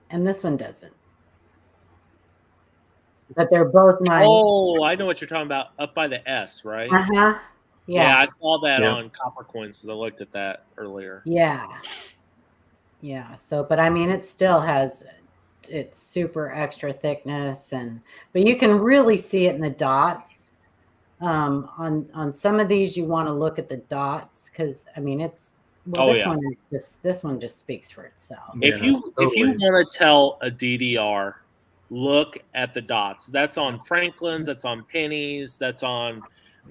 and this one doesn't. But they're both nice. oh, I know what you're talking about. Up by the S, right? Uh-huh. Yeah, Yeah. I saw that Yeah. on Copper Coins because I looked at that earlier. Yeah. Yeah. So, but I mean, it still has it's super extra thickness, but you can really see it in the dots. On some of these, you want to look at the dots because I mean this one just speaks for itself. If you want to tell a DDR, look at the dots. That's on Franklin's, that's on pennies, that's on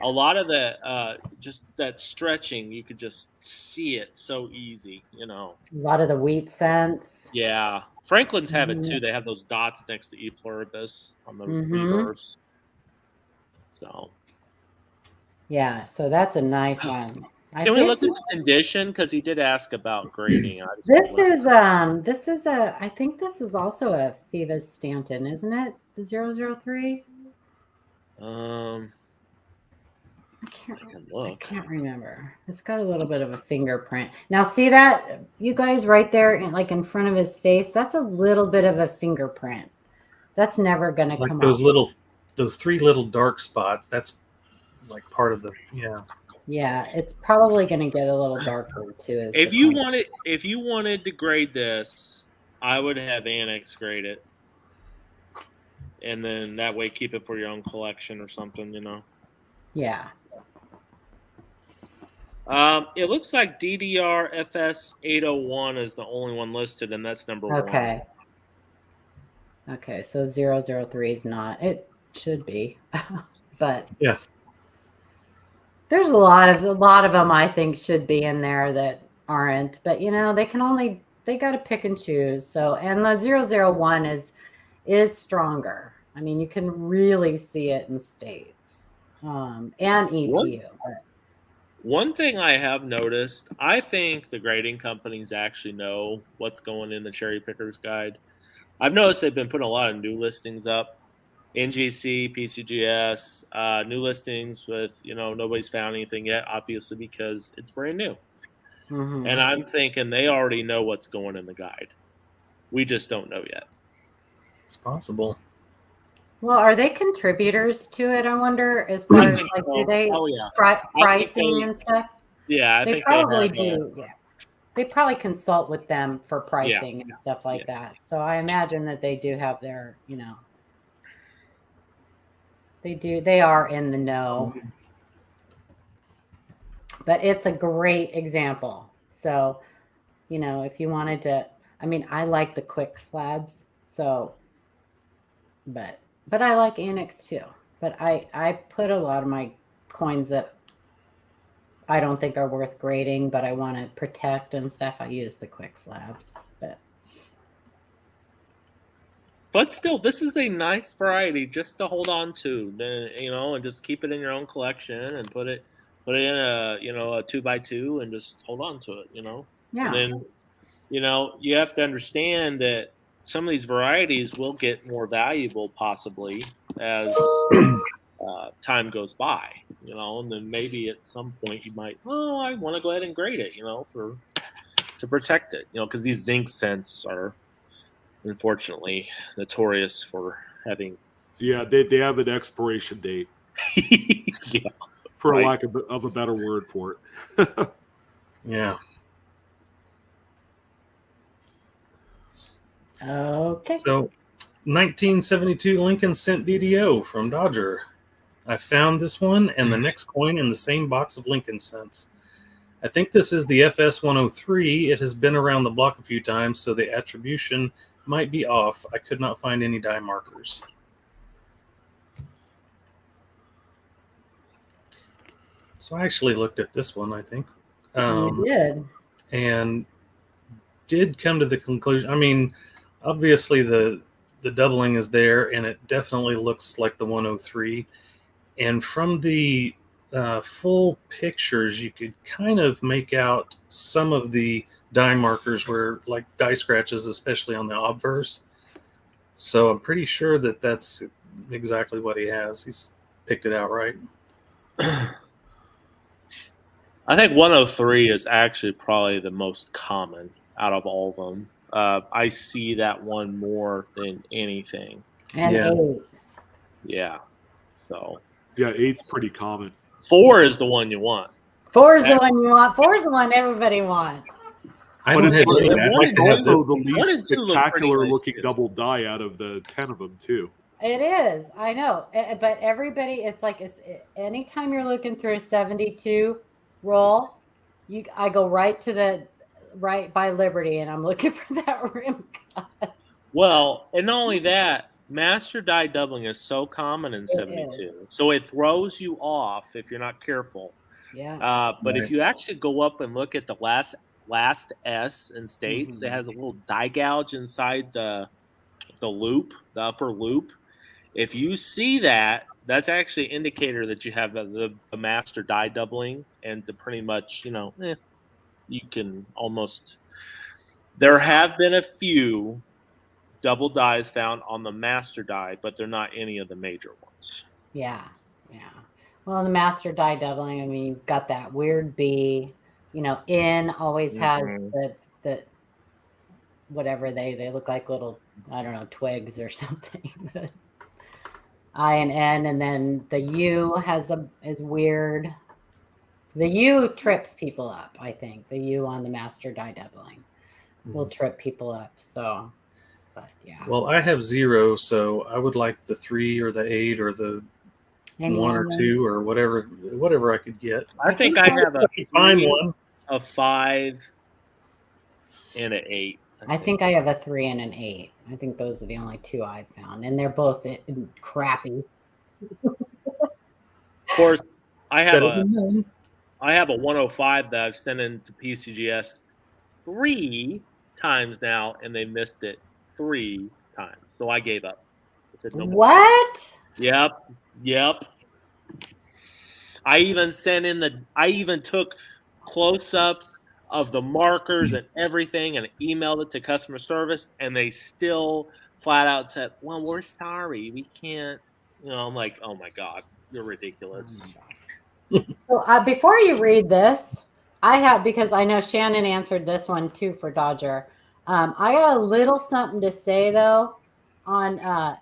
a lot of the just that stretching. You could just see it so easy, you know. A lot of the wheat cents. Yeah, Franklin's have it too. They have those dots next to E pluribus on the reverse. So yeah, so that's a nice one. Can we look at the condition? Because he did ask about grading. This is I think this is also a Phoebus Stanton, isn't it? The 003? I can't remember. It's got a little bit of a fingerprint. Now see that, you guys, right there, like in front of his face? That's a little bit of a fingerprint. That's never going to come off. Those 3 little dark spots. That's like part of the Yeah, it's probably going to get a little darker too. If you wanted to grade this, I would have Annex grade it, and then that way keep it for your own collection or something, you know. Yeah. It looks like DDR FS 801 is the only one listed, and that's number 1. Okay, so 003 is not. It should be, but yeah. There's a lot of them I think should be in there that aren't, but you know, they got to pick and choose. So, and the 001 is stronger. I mean, you can really see it in states, and EPU. One thing I have noticed, I think the grading companies actually know what's going in the Cherry Picker's Guide. I've noticed they've been putting a lot of new listings up. NGC, PCGS, new listings with, you know, nobody's found anything yet, obviously, because it's brand new. Mm-hmm. And I'm thinking they already know what's going in the guide. We just don't know yet. It's possible. Well, are they contributors to it? I wonder, as far as like, do they pricing and stuff? Yeah, I they think probably do. Yeah, they probably consult with them for pricing and stuff like that. So I imagine that they do have their, you know. They are in the know. But it's a great example. So, you know, if you wanted to, I mean, I like the quick slabs. So, but I like Annex too. But I put a lot of my coins that I don't think are worth grading, but I want to protect and stuff. I use the quick slabs. But still, this is a nice variety just to hold on to, you know, and just keep it in your own collection and put it in a 2x2 and just hold on to it, you know. Yeah. And then, you know, you have to understand that some of these varieties will get more valuable possibly as time goes by, you know, and then maybe at some point you might, I want to go ahead and grade it, you know, to protect it, you know, because these zinc scents are unfortunately notorious for having they have an expiration date for lack of a better word for it. Yeah. Okay, so 1972 Lincoln Cent DDO from Dodger. I found this one and the next coin in the same box of Lincoln Cents. I think this is the FS 103. It has been around the block a few times, so the attribution might be off. I could not find any die markers. So I actually looked at this one, I think. You did. And did come to the conclusion. I mean, obviously the doubling is there, and it definitely looks like the 103. And from the full pictures, you could kind of make out some of the die markers were like die scratches, especially on the obverse. So I'm pretty sure that that's exactly what he has. He's picked it out right. I think 103 is actually probably the most common out of all of them. I see that one more than anything. And 8. Yeah. So. Yeah, 8's pretty common. 4 is the one you want. 4 is the one you want. 4 is the one everybody wants. I But don't have it's any. I'd like to have also this. the One least and two look pretty spectacular nice, looking too. double die out of the 10 of them too. It is, I know, but everybody, it's like anytime you're looking through a 72 roll, I go right by Liberty, and I'm looking for that rim cut. Well, and not only that, master die doubling is so common in 72, so it throws you off if you're not careful. Yeah. But if Right. you actually go up and look at the last S in states, Mhm. it has a little die gouge inside the loop, the upper loop. If you see that, that's actually an indicator that you have the master die doubling, and to pretty much, you can almost. There have been a few double dies found on the master die, but they're not any of the major ones. Yeah. Well, the master die doubling, I mean, you've got that weird B, N always has the whatever they look like little, I don't know, twigs or something. I and N, and then the U is weird. The U trips people up, I think. The U on the master die doubling will trip people up. So, but yeah. Well, I have 0, so I would like the 3 or the 8 or the Any 1 or of them? 2 or whatever I could get. I think I have a Find 3, one. a 5, and an 8. I think I have a 3 and an 8. I think those are the only 2 I've found, and they're both crappy. Of course, I have Better than none. I have a 105 that I've sent into PCGS 3 times now, and they missed it 3 times. So I gave up. I said, no more. What? Yep. I even took close-ups of the markers and everything and emailed it to customer service, and they still flat out said, well, we're sorry. We can't. I'm like, oh my God, you're ridiculous. So before you read this, because I know Shannon answered this one too for Dodger. I got a little something to say though on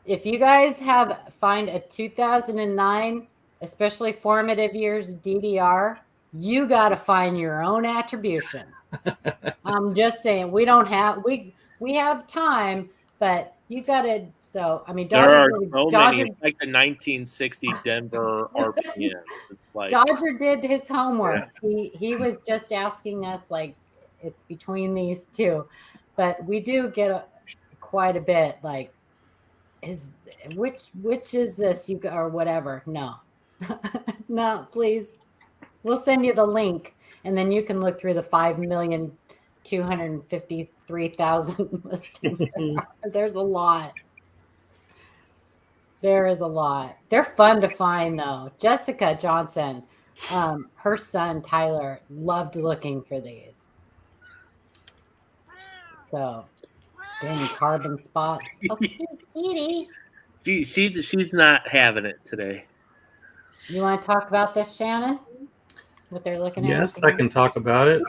if you guys find a 2009, especially formative years DDR, you got to find your own attribution. I'm just saying we have time, but you got to. So I mean, There are Dodger, so Dodger, many, like the 1960 Denver RPMs. It's like, Dodger did his homework. Yeah. He was just asking us like it's between these two, but we do get quite a bit like which is this or whatever. No, no, please. We'll send you the link, and then you can look through the 5,253,000 listings. There's a lot. There is a lot. They're fun to find, though. Jessica Johnson, her son Tyler loved looking for these. So, dang, carbon spots. Okay, kitty. She's not having it today. You want to talk about this, Shannon? What they're looking at? Yes, I can talk about it.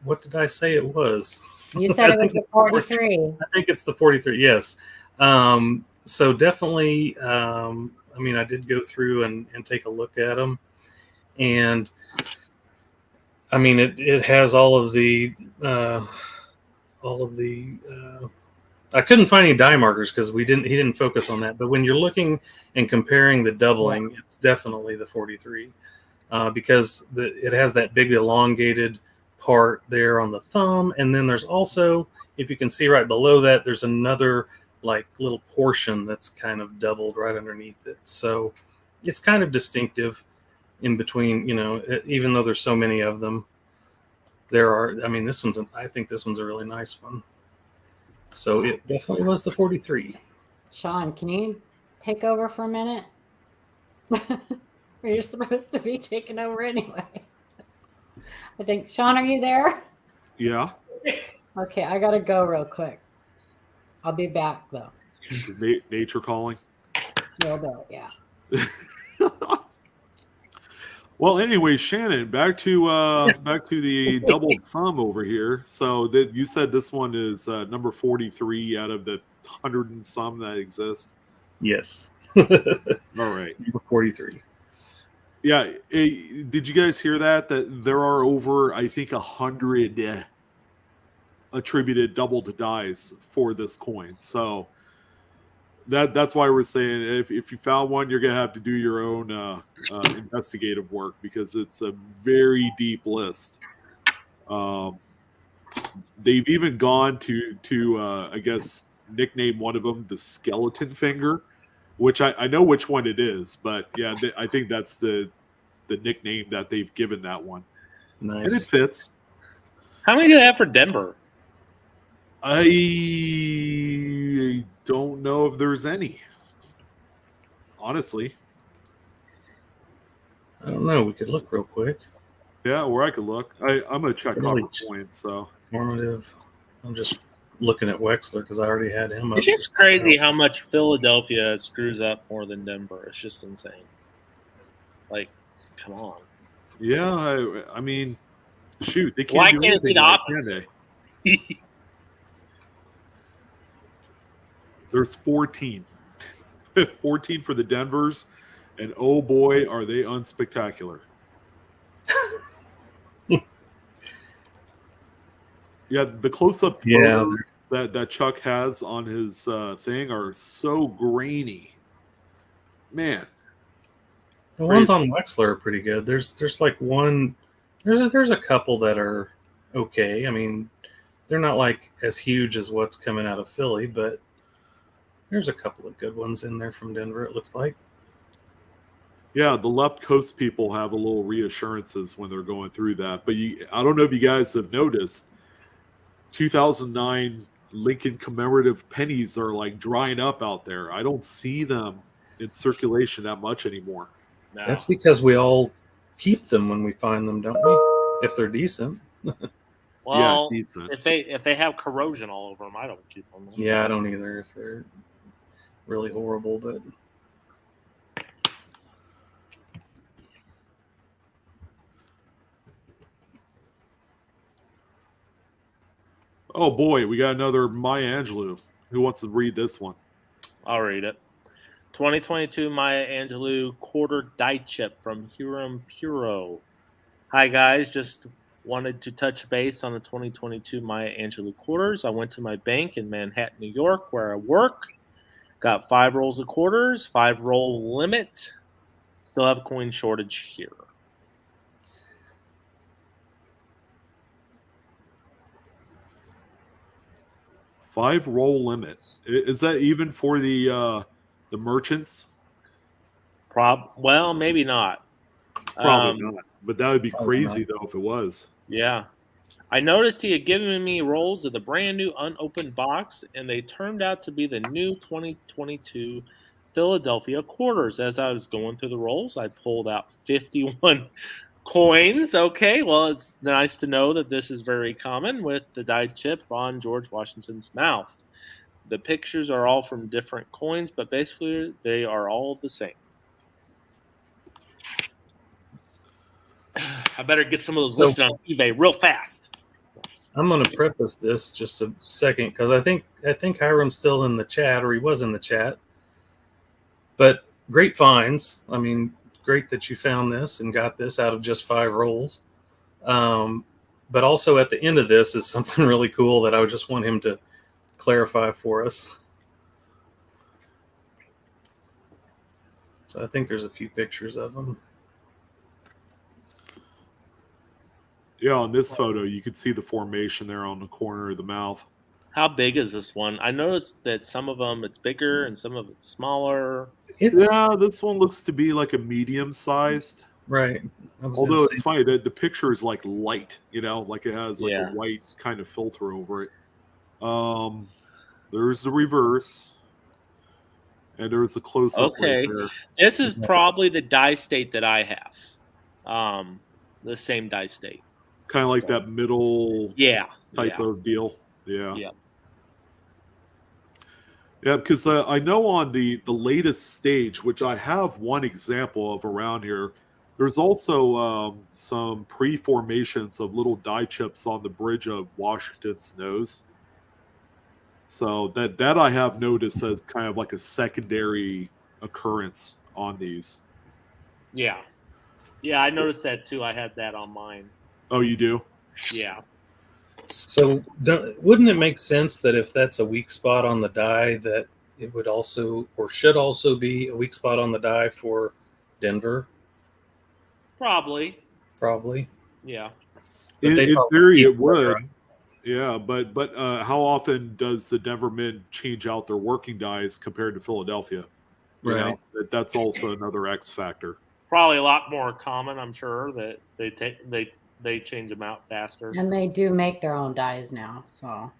What did I say it was? You said it was the 43. I think it's the 43. Yes. So definitely, I mean, I did go through and take a look at them, and I mean, it has all of the. I couldn't find any die markers because he didn't focus on that. But when you're looking and comparing the doubling, it's definitely the 43 because it has that big elongated part there on the thumb, and then there's also, if you can see right below that, there's another like little portion that's kind of doubled right underneath it. So it's kind of distinctive in between, even though there's so many of them. I think this one's a really nice one. So it definitely was the 43. Sean, can you take over for a minute? You're supposed to be taking over anyway. I think, Sean, are you there? Yeah. Okay, I got to go real quick. I'll be back, though. Nature calling. Yeah. Well, anyway, Shannon, back to the double thumb over here. So you said this one is number 43 out of the 100 and some that exist. Yes. All right, Number 43. Yeah. Did you guys hear that? That there are over, I think, 100 attributed double to dies for this coin. So that's why we're saying if you found one, you're gonna have to do your own investigative work because it's a very deep list. They've even gone to I guess nickname one of them the skeleton finger, which I know which one it is, but yeah, I think that's the nickname that they've given that one, and it Nice. fits. How many do they have for Denver? I don't know if there's any. Honestly, I don't know. We could look real quick. yeah, or I could look. I'm gonna check Really? Copper Points. So Formative. I'm just looking at Wexler because I already had him up. It's just crazy how much Philadelphia screws up more than Denver. It's just insane. Like, come on. yeah, I mean, shoot, they can't Why do can't it be anything the right, can opposite? they? There's 14. 14 for the Denvers, and oh boy, are they unspectacular. Yeah, the close-up photos that Chuck has on his thing are so grainy. Man. The ones on Wexler are pretty good. There's like one. There's a couple that are okay. I mean, they're not like as huge as what's coming out of Philly, but there's a couple of good ones in there from Denver. It looks like. Yeah, the left coast people have a little reassurances when they're going through that. But I don't know if you guys have noticed, 2009 Lincoln commemorative pennies are like drying up out there. I don't see them in circulation that much anymore. No. That's because we all keep them when we find them, don't we? If they're decent. Well, yeah, decent. if they have corrosion all over them, I don't keep them. Yeah, I don't either if they're really horrible, but Oh boy, we got another Maya Angelou. Who wants to read this one? I'll read it. 2022 Maya Angelou quarter die chip from Huron Puro. Hi guys, just wanted to touch base on the 2022 Maya Angelou quarters. I went to my bank in Manhattan, New York, where I work. Got 5 rolls of quarters, 5 roll limit. Still have coin shortage here. Five roll limit. Is that even for the merchants? Well, maybe not. Probably not. But that would be crazy though if it was. Yeah. I noticed he had given me rolls of the brand new unopened box, and they turned out to be the new 2022 Philadelphia quarters. As I was going through the rolls, I pulled out 51 coins. Okay, well, it's nice to know that this is very common with the dyed chip on George Washington's mouth. The pictures are all from different coins, but basically they are all the same. I better get some of those listed on eBay real fast. I'm going to preface this just a second because I think Hiram's still in the chat, or he was in the chat. But great finds. I mean, great that you found this and got this out of just 5 rolls. But also at the end of this is something really cool that I would just want him to clarify for us. So I think there's a few pictures of them. Yeah, on this photo, you could see the formation there on the corner of the mouth. How big is this one? I noticed that some of them it's bigger and some of it's smaller. Yeah, this one looks to be like a medium-sized. Right. Although it's funny, the picture is like light, like it has like a white kind of filter over it. There's the reverse. And there's a close-up right there. This is probably the die state that I have. The same die state. Kind of like that middle type of deal. Yeah. Yeah, because I know on the latest stage, which I have one example of around here, there's also some pre-formations of little die chips on the bridge of Washington's nose. So that I have noticed as kind of like a secondary occurrence on these. Yeah. Yeah, I noticed that too. I had that on mine. Oh, you do? Yeah. So wouldn't it make sense that if that's a weak spot on the die, that it would also or should also be a weak spot on the die for Denver? Probably. Yeah. But they In probably theory, keep it would. right? Yeah, but how often does the Denver Mint change out their working dies compared to Philadelphia? You Right. know, that's also another X factor. Probably a lot more common, I'm sure, that they change them out faster. And they do make their own dyes now. So.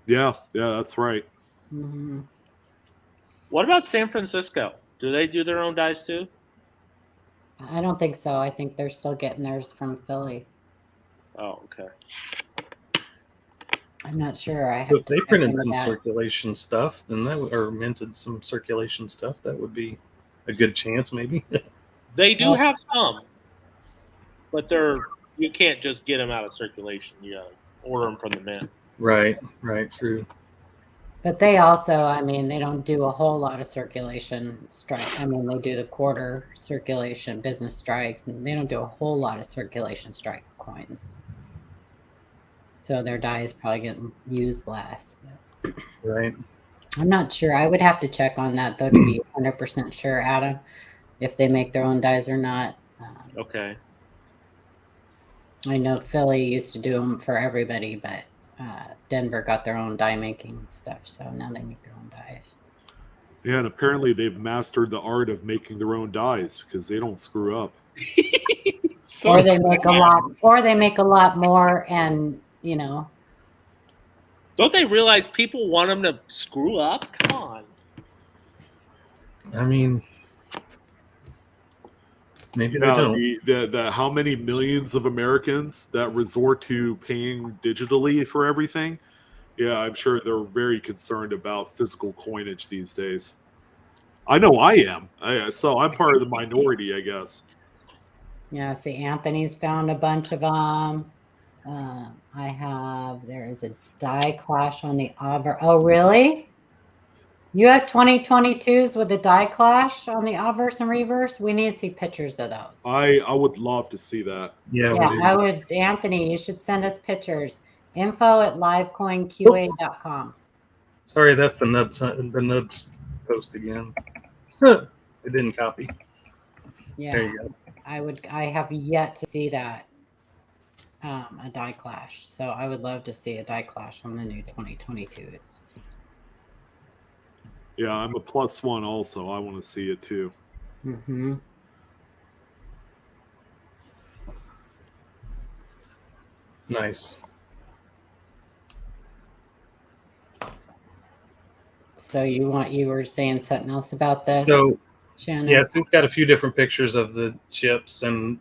Yeah, that's right. Mm-hmm. What about San Francisco? Do they do their own dyes too? I don't think so. I think they're still getting theirs from Philly. Oh, okay. I'm not sure. I have So if to they check printed into some that. circulation stuff, then that or minted some circulation stuff, that would be a good chance, maybe. They do Well- have some, but you can't just get them out of circulation. You gotta order them from the mint. Right, true. But they also, I mean, they don't do a whole lot of circulation strike. I mean, they do the quarter circulation business strikes, and they don't do a whole lot of circulation strike coins. So their die is probably getting used less. Right. I'm not sure. I would have to check on that, though, to be 100% sure, Adam, if they make their own dies or not. Okay. I know Philly used to do them for everybody, but Denver got their own die making stuff, so now they make their own dies. Yeah, and apparently they've mastered the art of making their own dies because they don't screw up. Or they make a lot more, and you know. Don't they realize people want them to screw up? Come on. I mean, maybe they Yeah, don't. the how many millions of Americans that resort to paying digitally for everything? Yeah, I'm sure they're very concerned about physical coinage these days. I know I am. So I'm part of the minority, I guess. Yeah, see, Anthony's found a bunch of them. There is a die clash on the obverse. Oh, really? You have 2022s with the die clash on the obverse and reverse? We need to see pictures of those. I would love to see that. Yeah, I would. Anthony, you should send us pictures. info@livecoinqa.com. Sorry, that's the nubs post again. It didn't copy. Yeah, There you go. I have yet to see that. A die clash. So I would love to see a die clash on the new 2022s. Yeah, I'm a +1 also. I want to see it too. Mm-hmm. Nice. So you were saying something else about this? So Shannon? yes, he's got a few different pictures of the chips, and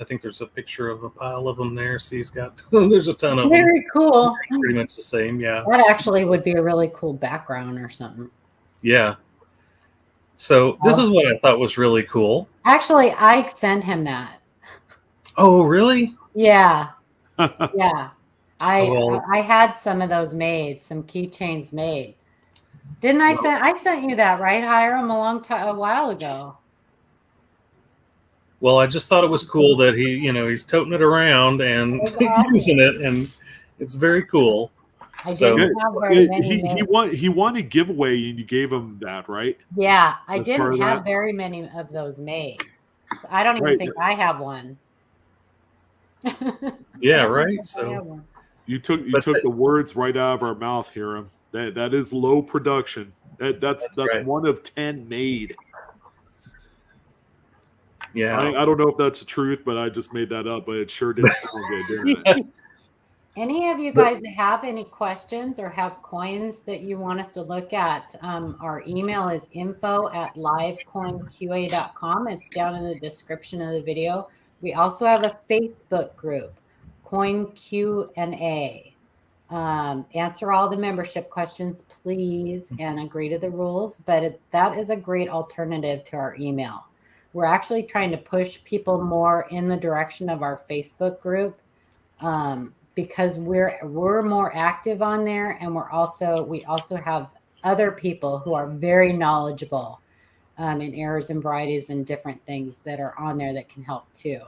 I think there's a picture of a pile of them there. So he's got there's a ton of them. Very cool. Pretty much the same, yeah. That actually would be a really cool background or something. Yeah. So this is what I thought was really cool. Actually, I sent him that. Oh, really? Yeah. Yeah. Well- I had some of those made, some keychains made. Didn't I sent you that, right, Hiram, a while ago? Well, I just thought it was cool that he's toting it around and using it, and it's very cool. I So- didn't have very many. He won a giveaway and you gave him that, right? Yeah, I As part didn't of have that? very many of those made. I don't even Right. think I have one. Yeah, right. I have So one. You took But the words right out of our mouth, Hiram. That is low production. That's right. 1 of 10 made. yeah, I don't know if that's the truth, but I just made that up. But it sure did sound good, didn't it? Any of you guys have any questions or have coins that you want us to look at? Our email is info@livecoinqa.com. It's down in the description of the video. We also have a Facebook group, Coin Q&A. Answer all the membership questions, please, and agree to the rules. But that is a great alternative to our email. We're actually trying to push people more in the direction of our Facebook group. Because we're more active on there, and we also have other people who are very knowledgeable and errors and varieties and different things that are on there that can help too.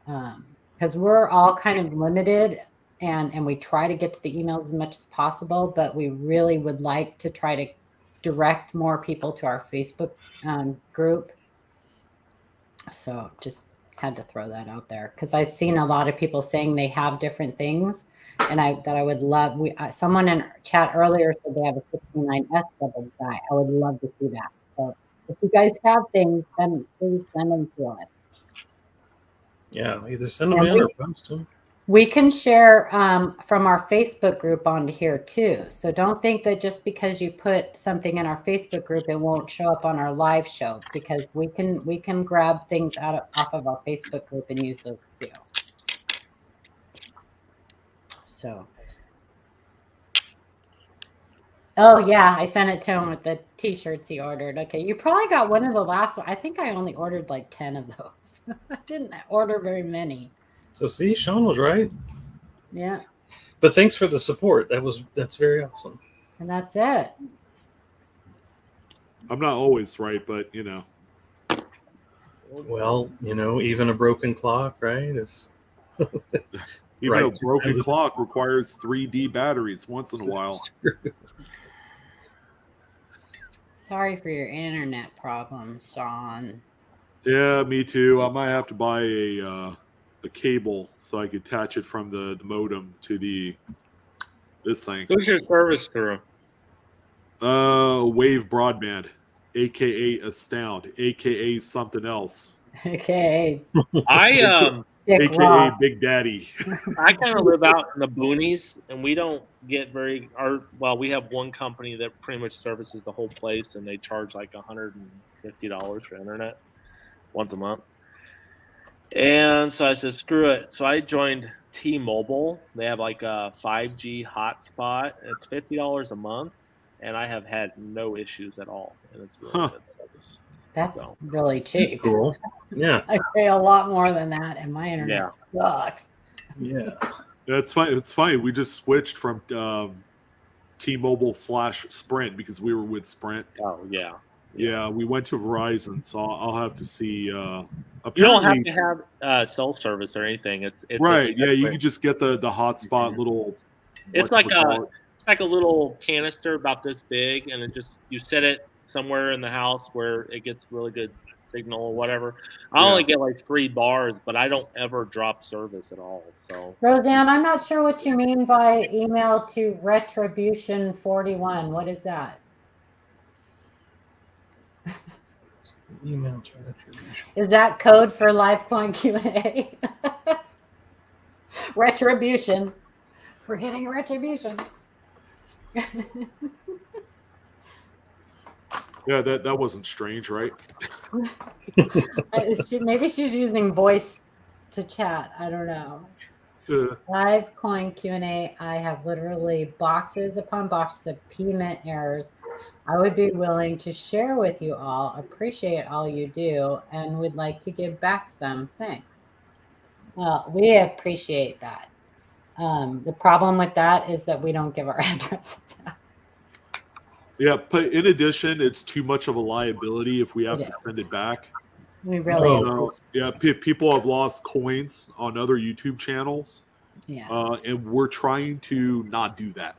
Because we're all kind of limited, and we try to get to the emails as much as possible, but we really would like to try to direct more people to our Facebook group. So just had to throw that out there, because I've seen a lot of people saying they have different things, and I would love. Someone in chat earlier said they have a 69S double die. I would love to see that. So if you guys have things, then please send them to us. Yeah, either send them in or post them. We can share from our Facebook group onto here too. So don't think that just because you put something in our Facebook group, it won't show up on our live show, because we can grab things off of our Facebook group and use those too. So, oh yeah, I sent it to him with the t-shirts he ordered. Okay, you probably got one of the last one. I think I only ordered like 10 of those. I didn't order very many. So see, Sean was right. Yeah. But thanks for the support. That's very awesome. And that's it. I'm not always right, but you know. Well, you know, even a broken clock, right? Is Even right. a broken clock requires 3D batteries once in a while. Sorry for your internet problems, Sean. Yeah, me too. I might have to buy a cable so I could attach it from the modem to this thing. Who's your service through? Wave Broadband, aka Astound, aka something else, Okay. aka Big Daddy. I kind of live out in the boonies, and we don't get we have one company that pretty much services the whole place, and they charge like $150 for internet once a month. And so I said, screw it. So I joined T-Mobile. They have like a 5G hotspot. It's $50 a month, and I have had no issues at all. And it's really good service. That's really cheap. That's cool. Yeah. I pay a lot more than that, and my internet sucks. Yeah. That's fine. It's funny. We just switched from T-Mobile / Sprint because we were with Sprint. Oh, yeah. Yeah, we went to Verizon, so I'll have to see. You don't have to have cell service or anything. It's right. Yeah, you can just get the hotspot little. It's like a little canister about this big, and you set it somewhere in the house where it gets really good signal or whatever. I only get like 3 bars, but I don't ever drop service at all. So Roseanne, I'm not sure what you mean by email to retribution41. What is that? Email to retribution. Is that code for LiveCoin Q&A? Retribution. We're getting retribution. Yeah, that wasn't strange, right? Maybe she's using voice to chat. I don't know. LiveCoin Q&A. I have literally boxes upon boxes of payment errors. I would be willing to share with you all. Appreciate all you do, and would like to give back some. Thanks. Well, we appreciate that. The problem with that is that we don't give our addresses out. Yeah, but in addition, it's too much of a liability if we have to send it back. We really yeah, people have lost coins on other YouTube channels. Yeah. And we're trying to not do that.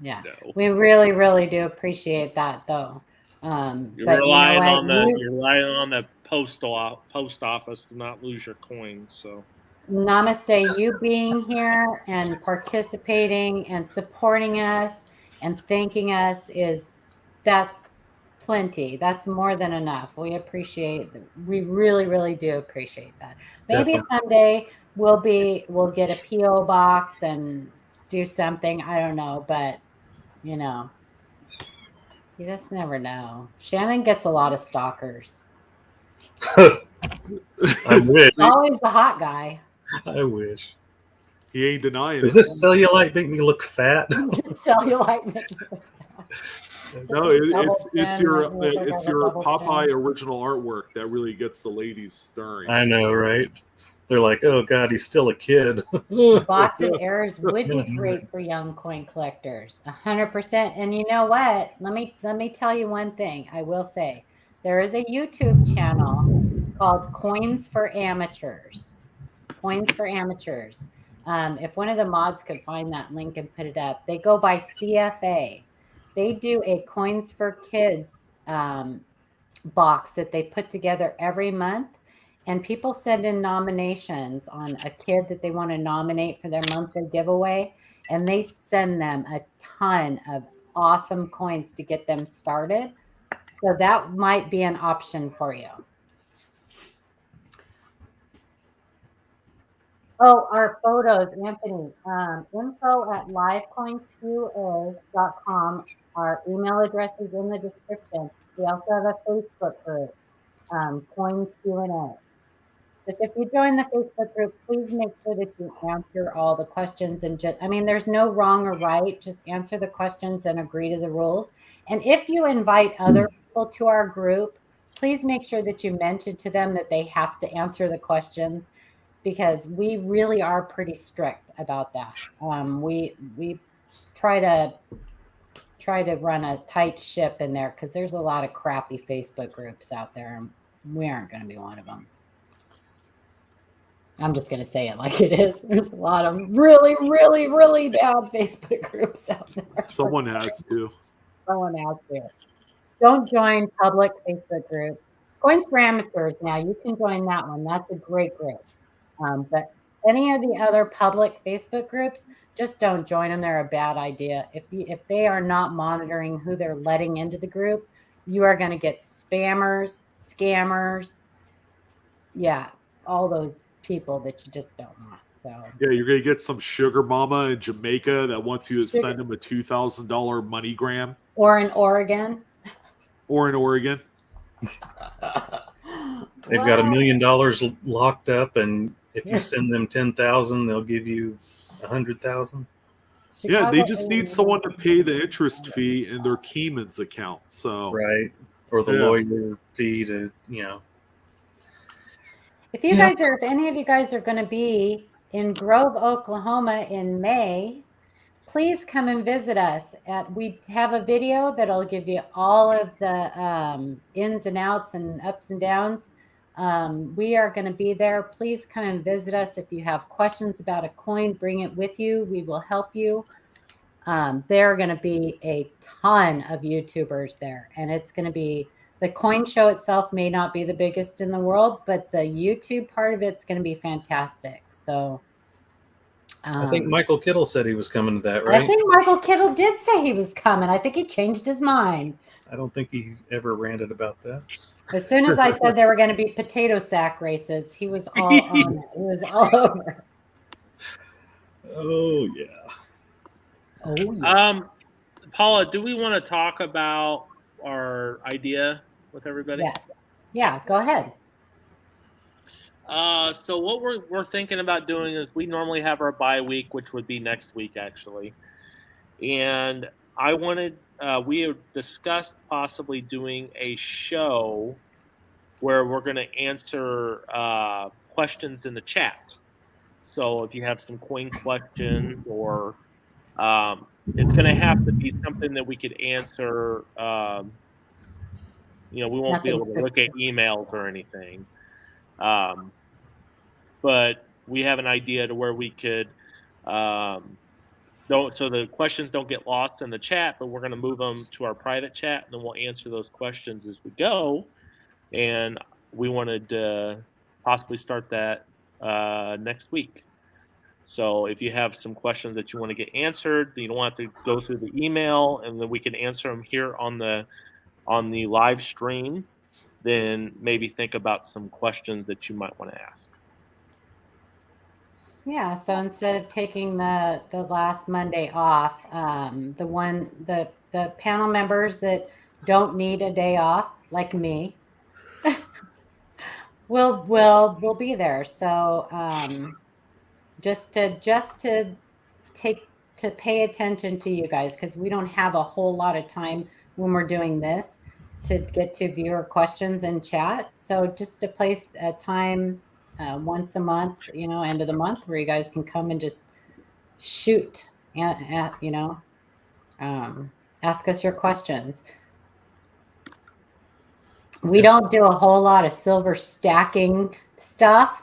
Yeah. No. We really, really do appreciate that, though. You're relying on the post office to not lose your coins. So namaste, you being here and participating and supporting us and thanking us that's plenty. That's more than enough. We really, really do appreciate that. Maybe someday we'll get a PO box and do something. I don't know, but you just never know. Shannon gets a lot of stalkers. I wish. Always the hot guy. I wish. He ain't denying Does this cellulite make me look fat? Cellulite make me look fat. No, it's your Popeye original artwork that really gets the ladies stirring. I know, right? They're like, oh God, he's still a kid. A box of errors would be great for young coin collectors, 100%. And you know what? Let me tell you one thing. I will say there is a YouTube channel called Coins for Amateurs. Coins for Amateurs. If one of the mods could find that link and put it up, they go by CFA. They do a Coins for Kids box that they put together every month. And people send in nominations on a kid that they want to nominate for their monthly giveaway. And they send them a ton of awesome coins to get them started. So that might be an option for you. Oh, our photos, Anthony. Info@livecoinqa.com. Our email address is in the description. We also have a Facebook group, Coin Q&A. Just if you join the Facebook group, please make sure that you answer all the questions and there's no wrong or right. Just answer the questions and agree to the rules. And if you invite other people to our group, please make sure that you mention to them that they have to answer the questions, because we really are pretty strict about that. We try to run a tight ship in there, because there's a lot of crappy Facebook groups out there, and we aren't going to be one of them. I'm just going to say it like it is. There's a lot of really, really, really bad Facebook groups out there. Someone has to. Someone has to. Don't join public Facebook groups. Coins for Amateurs, now you can join that one. That's a great group. But any of the other public Facebook groups, just don't join them. They're a bad idea. If they are not monitoring who they're letting into the group, you are going to get spammers, scammers. Yeah, all those people that you just don't want. So yeah, you're gonna get some sugar mama in Jamaica that wants you to send him a $2,000 MoneyGram, or in Oregon. They've got $1 million locked up, and if you send them 10,000, they'll give you 100,000. Yeah, they just need someone to pay the interest fee in their Keyman's account. So right, or the lawyer fee to If you guys are, if any of you guys are going to be in Grove, Oklahoma in May, please come and visit us. We have a video that'll give you all of the ins and outs and ups and downs. We are going to be there. Please come and visit us. If you have questions about a coin, bring it with you. We will help you. There are going to be a ton of YouTubers there, and it's going to be, the coin show itself may not be the biggest in the world, but the YouTube part of it's going to be fantastic. So I think Michael Kittle said he was coming to that, right? I think Michael Kittle did say he was coming. I think he changed his mind. I don't think he ever ranted about that. As soon as I said there were going to be potato sack races, he was all on it. He was all over. Oh, yeah. Oh, yeah. Paula, do we want to talk about our idea with everybody? Yeah, go ahead. So what we're thinking about doing is, we normally have our bye week, which would be next week actually, and I wanted we have discussed possibly doing a show where we're going to answer questions in the chat. So if you have some coin questions, or it's going to have to be something that we could answer. We won't be able to look at emails or anything. But we have an idea to where we could so the questions don't get lost in the chat, but we're going to move them to our private chat, and then we'll answer those questions as we go. And we wanted to possibly start that next week. So if you have some questions that you want to get answered, you don't want to go through the email, and then we can answer them here on the live stream, then maybe think about some questions that you might want to ask. Yeah, so instead of taking the last Monday off, the panel members that don't need a day off, like me, will be there. So just to pay attention to you guys, because we don't have a whole lot of time when we're doing this to get to viewer questions and chat. So just to place a time once a month, end of the month, where you guys can come and just shoot at ask us your questions. We don't do a whole lot of silver stacking stuff.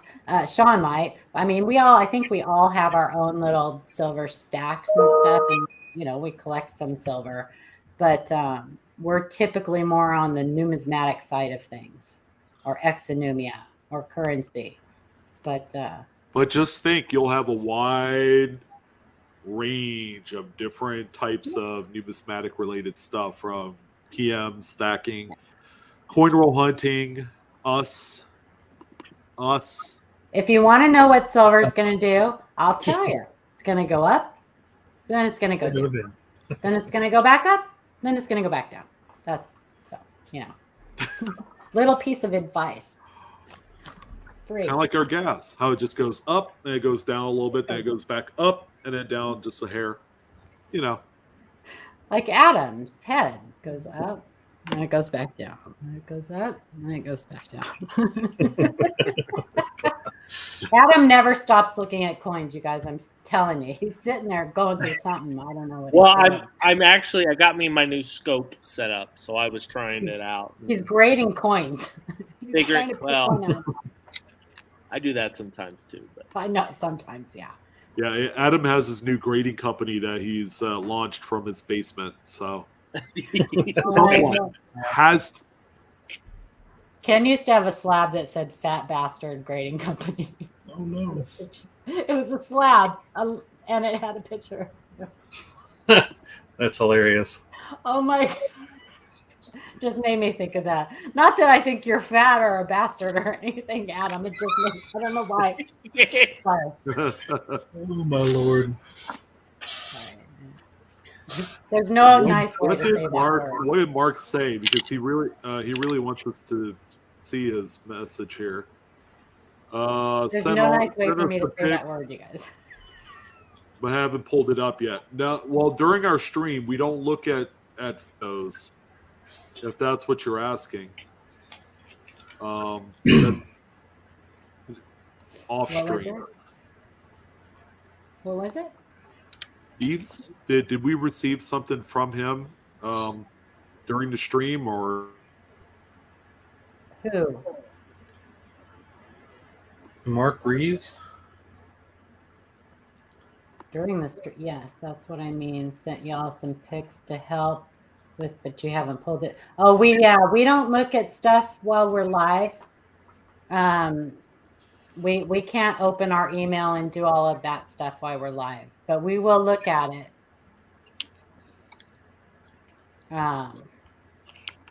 Sean might. I think we all have our own little silver stacks and stuff, and we collect some silver, but we're typically more on the numismatic side of things, or exonumia, or currency. But just think, you'll have a wide range of different types of numismatic related stuff, from PM stacking, coin roll hunting, us. If you want to know what silver is going to do, I'll tell you. It's going to go up, then it's going to go down, then it's going to go back up, then it's going to go back down. That's little piece of advice. Free. Kind of like our gas, how it just goes up, then it goes down a little bit, then it goes back up, and then down just a hair. Like Adam's head goes up, and it goes back down. And it goes up, and it goes back down. Adam never stops looking at coins, you guys. I'm telling you, he's sitting there going through something. I don't know what. Well, I got me my new scope set up, so I was trying it out. He's grading coins. I do that sometimes too. But I know sometimes, yeah. Yeah, Adam has his new grading company that he's launched from his basement. So someone has. Ken used to have a slab that said "Fat Bastard Grading Company." Oh no! It was a slab, and it had a picture. That's hilarious. Oh my! Just made me think of that. Not that I think you're fat or a bastard or anything, Adam. It just I don't know why. Sorry. Oh my lord! There's no nice way to say that word. What did Mark say? Because he really wants us to see his message here. There's no nice way for me to say that word, you guys. But I haven't pulled it up yet. Now, during our stream, we don't look at those. If that's what you're asking. Off stream. What was it? Eves, did we receive something from him during the stream, or who? Mark Reeves? During the stream, yes, that's what I mean. Sent y'all some pics to help with, but you haven't pulled it. Oh, we don't look at stuff while we're live. We can't open our email and do all of that stuff while we're live, but we will look at it.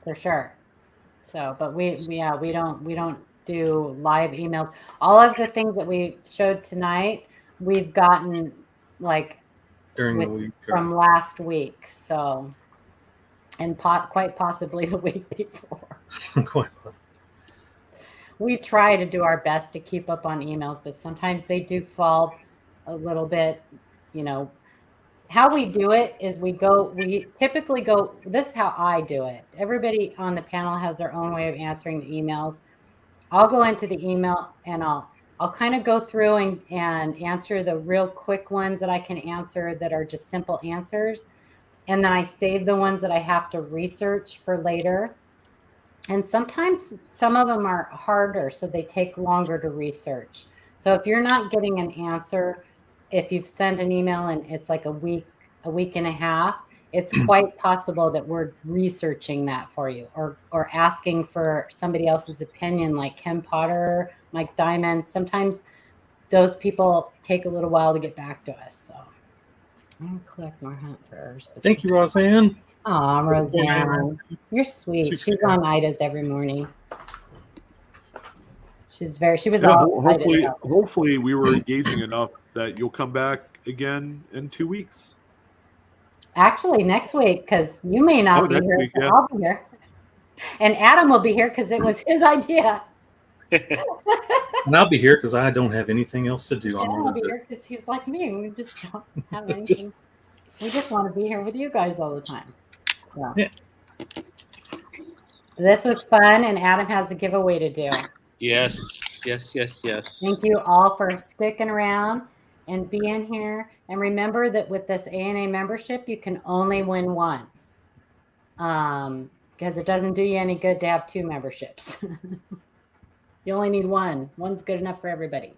For sure. So, but we don't do live emails. All of the things that we showed tonight, we've gotten during the week from last week. So, and quite possibly the week before. Quite. We try to do our best to keep up on emails, but sometimes they do fall a little bit, How we do it is we typically go, this is how I do it. Everybody on the panel has their own way of answering the emails. I'll go into the email and I'll kind of go through and answer the real quick ones that I can answer that are just simple answers. And then I save the ones that I have to research for later. And sometimes some of them are harder, so they take longer to research. So if you're not getting an answer, if you've sent an email and it's like a week and a half, it's quite possible that we're researching that for you, or asking for somebody else's opinion, like Ken Potter, Mike Diamond. Sometimes those people take a little while to get back to us. So I'm gonna collect more hunt furs. Thank you, Roseanne. Oh, Roseanne, you're sweet. She's on Ida's every morning. She was all excited. Hopefully we were engaging enough that you'll come back again in 2 weeks. Actually, next week, because you may not be here. Week, yeah. I'll be here. And Adam will be here because it was his idea. And I'll be here because I don't have anything else to do. Adam will be here because he's like me. We just don't have anything. We just want to be here with you guys all the time. So. Yeah. This was fun, and Adam has a giveaway to do. Yes. Yes. Thank you all for sticking around and being here. And remember that with this ANA membership, you can only win once. Because it doesn't do you any good to have 2 memberships. You only need one. One's good enough for everybody.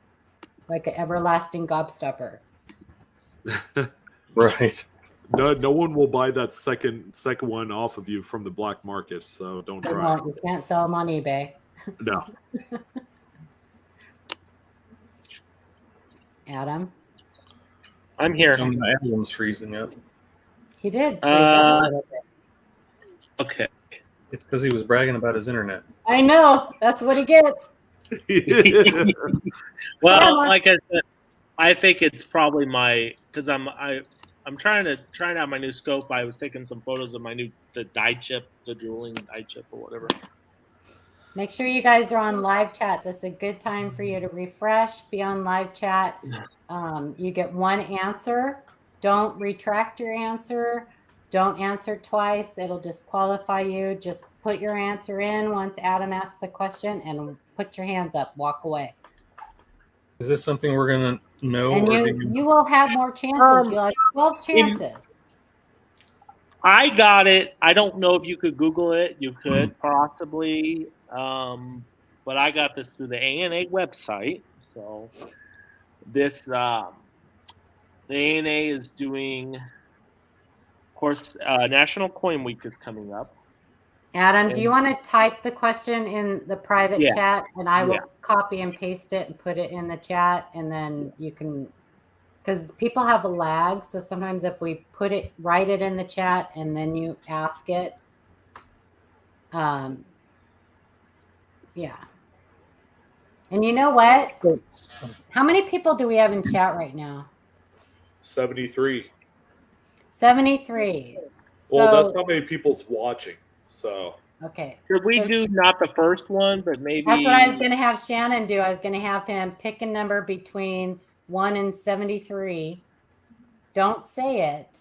Like an everlasting gobstopper. Right. No one will buy that second one off of you from the black market, so don't They try. won't. You can't sell them on eBay. No. Adam? I'm here. Adam's freezing up. He did freeze up a little bit. Okay. It's because he was bragging about his internet. I know. That's what he gets. Well, like I said, I think it's probably because I'm trying to out my new scope. I was taking some photos of the die chip, the dueling die chip or whatever. Make sure you guys are on live chat. This is a good time for you to refresh, be on live chat. You get 1 answer. Don't retract your answer. Don't answer twice. It'll disqualify you. Just put your answer in once Adam asks a question and put your hands up. Walk away. Is this something we're going to know? And you will have more chances. You'll have 12 chances. I got it. I don't know if you could Google it. You could possibly. But I got this through the ANA website. So this, the ANA is doing, of course, National Coin Week is coming up. Adam, do you want to type the question in the private chat, and I will copy and paste it and put it in the chat, and then you can, because people have a lag, so sometimes if we write it in the chat and then you ask it, yeah. And you know what? How many people do we have in chat right now? 73. 73. Well, So, that's how many people's watching. So okay. Should we do not the first one, but maybe? That's what I was going to have Shannon do. I was going to have him pick a number between 1 and 73. Don't say it.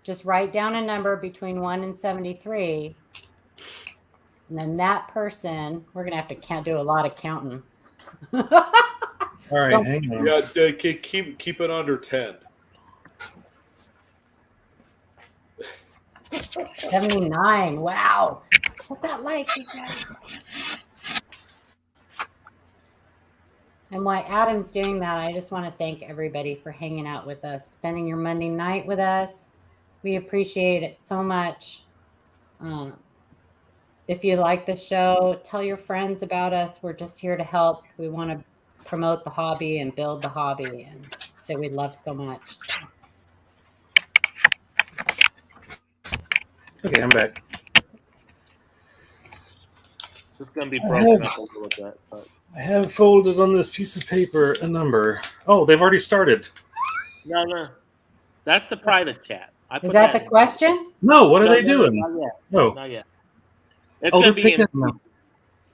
Just write down a number between 1 and 73. And then that person, we're going to have to do a lot of counting. All right, hang on. yeah, keep it under 10. 79. Wow. What's that like? And while Adam's doing that, I just want to thank everybody for hanging out with us, spending your Monday night with us. We appreciate it so much. If you like the show, tell your friends about us. We're just here to help. We want to promote the hobby and build the hobby and that we love so much. So. Okay, I'm back. It's going to be broken up a little bit. But. I have folded on this piece of paper a number. Oh, they've already started. No. That's the private chat. Is that the question? No, what are they doing? Not yet. No. Not yet. It's They're going to be picking in. them.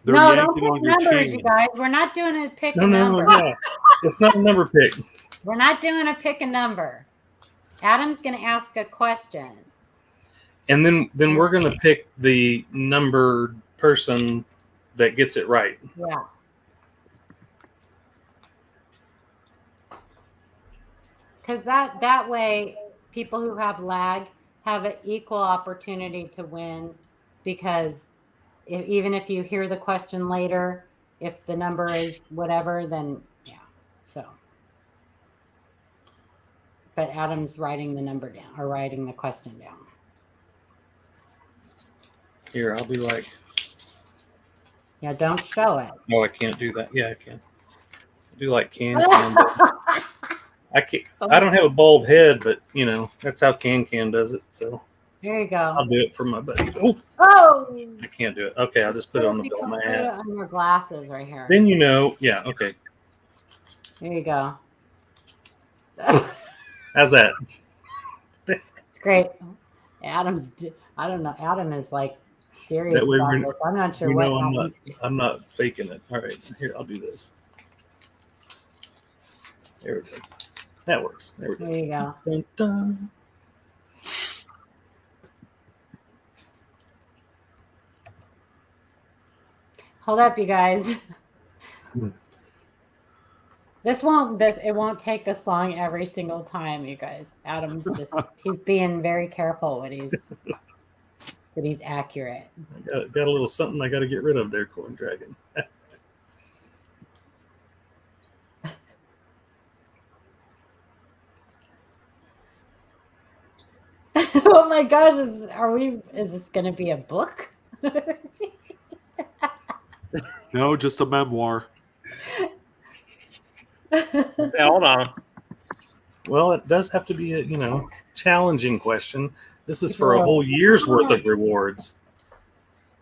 They're No, don't yanking pick on your numbers, chain. you guys. We're not doing a pick a No, number. yeah. It's not a number pick. We're not doing a pick a number. Adam's going to ask a question. And then we're going to pick the numbered person that gets it right. Yeah. Because that way, people who have lag have an equal opportunity to win. Because even if you hear the question later, if the number is whatever, then yeah. So, but Adam's writing the number down or writing the question down. Here, I'll do like. Yeah, don't show it. No, I can't do that. Yeah, I can. Do like can. I can't. I don't have a bald head, but that's how Can does it. So There you go. I'll do it for my buddy. Oh, I can't do it. Okay, I'll just put it on the bill of my Put it hat. on your glasses right here. Then yeah, okay. There you go. How's that? It's great. Adam's. I don't know. Adam is like serious That way about we- this. I'm not sure we what. know I'm not faking it. All right, here, I'll do this. There we go. That works. There we go. There you go. Dun, dun. Hold up, you guys. It won't take this long every single time, you guys. Adam's he's being very careful when he's accurate. I got a little something I got to get rid of there, Corn Dragon. Oh my gosh, is this gonna be a book? No, just a memoir. Okay, hold on. Well, it does have to be a challenging question. This is for a whole year's worth of rewards.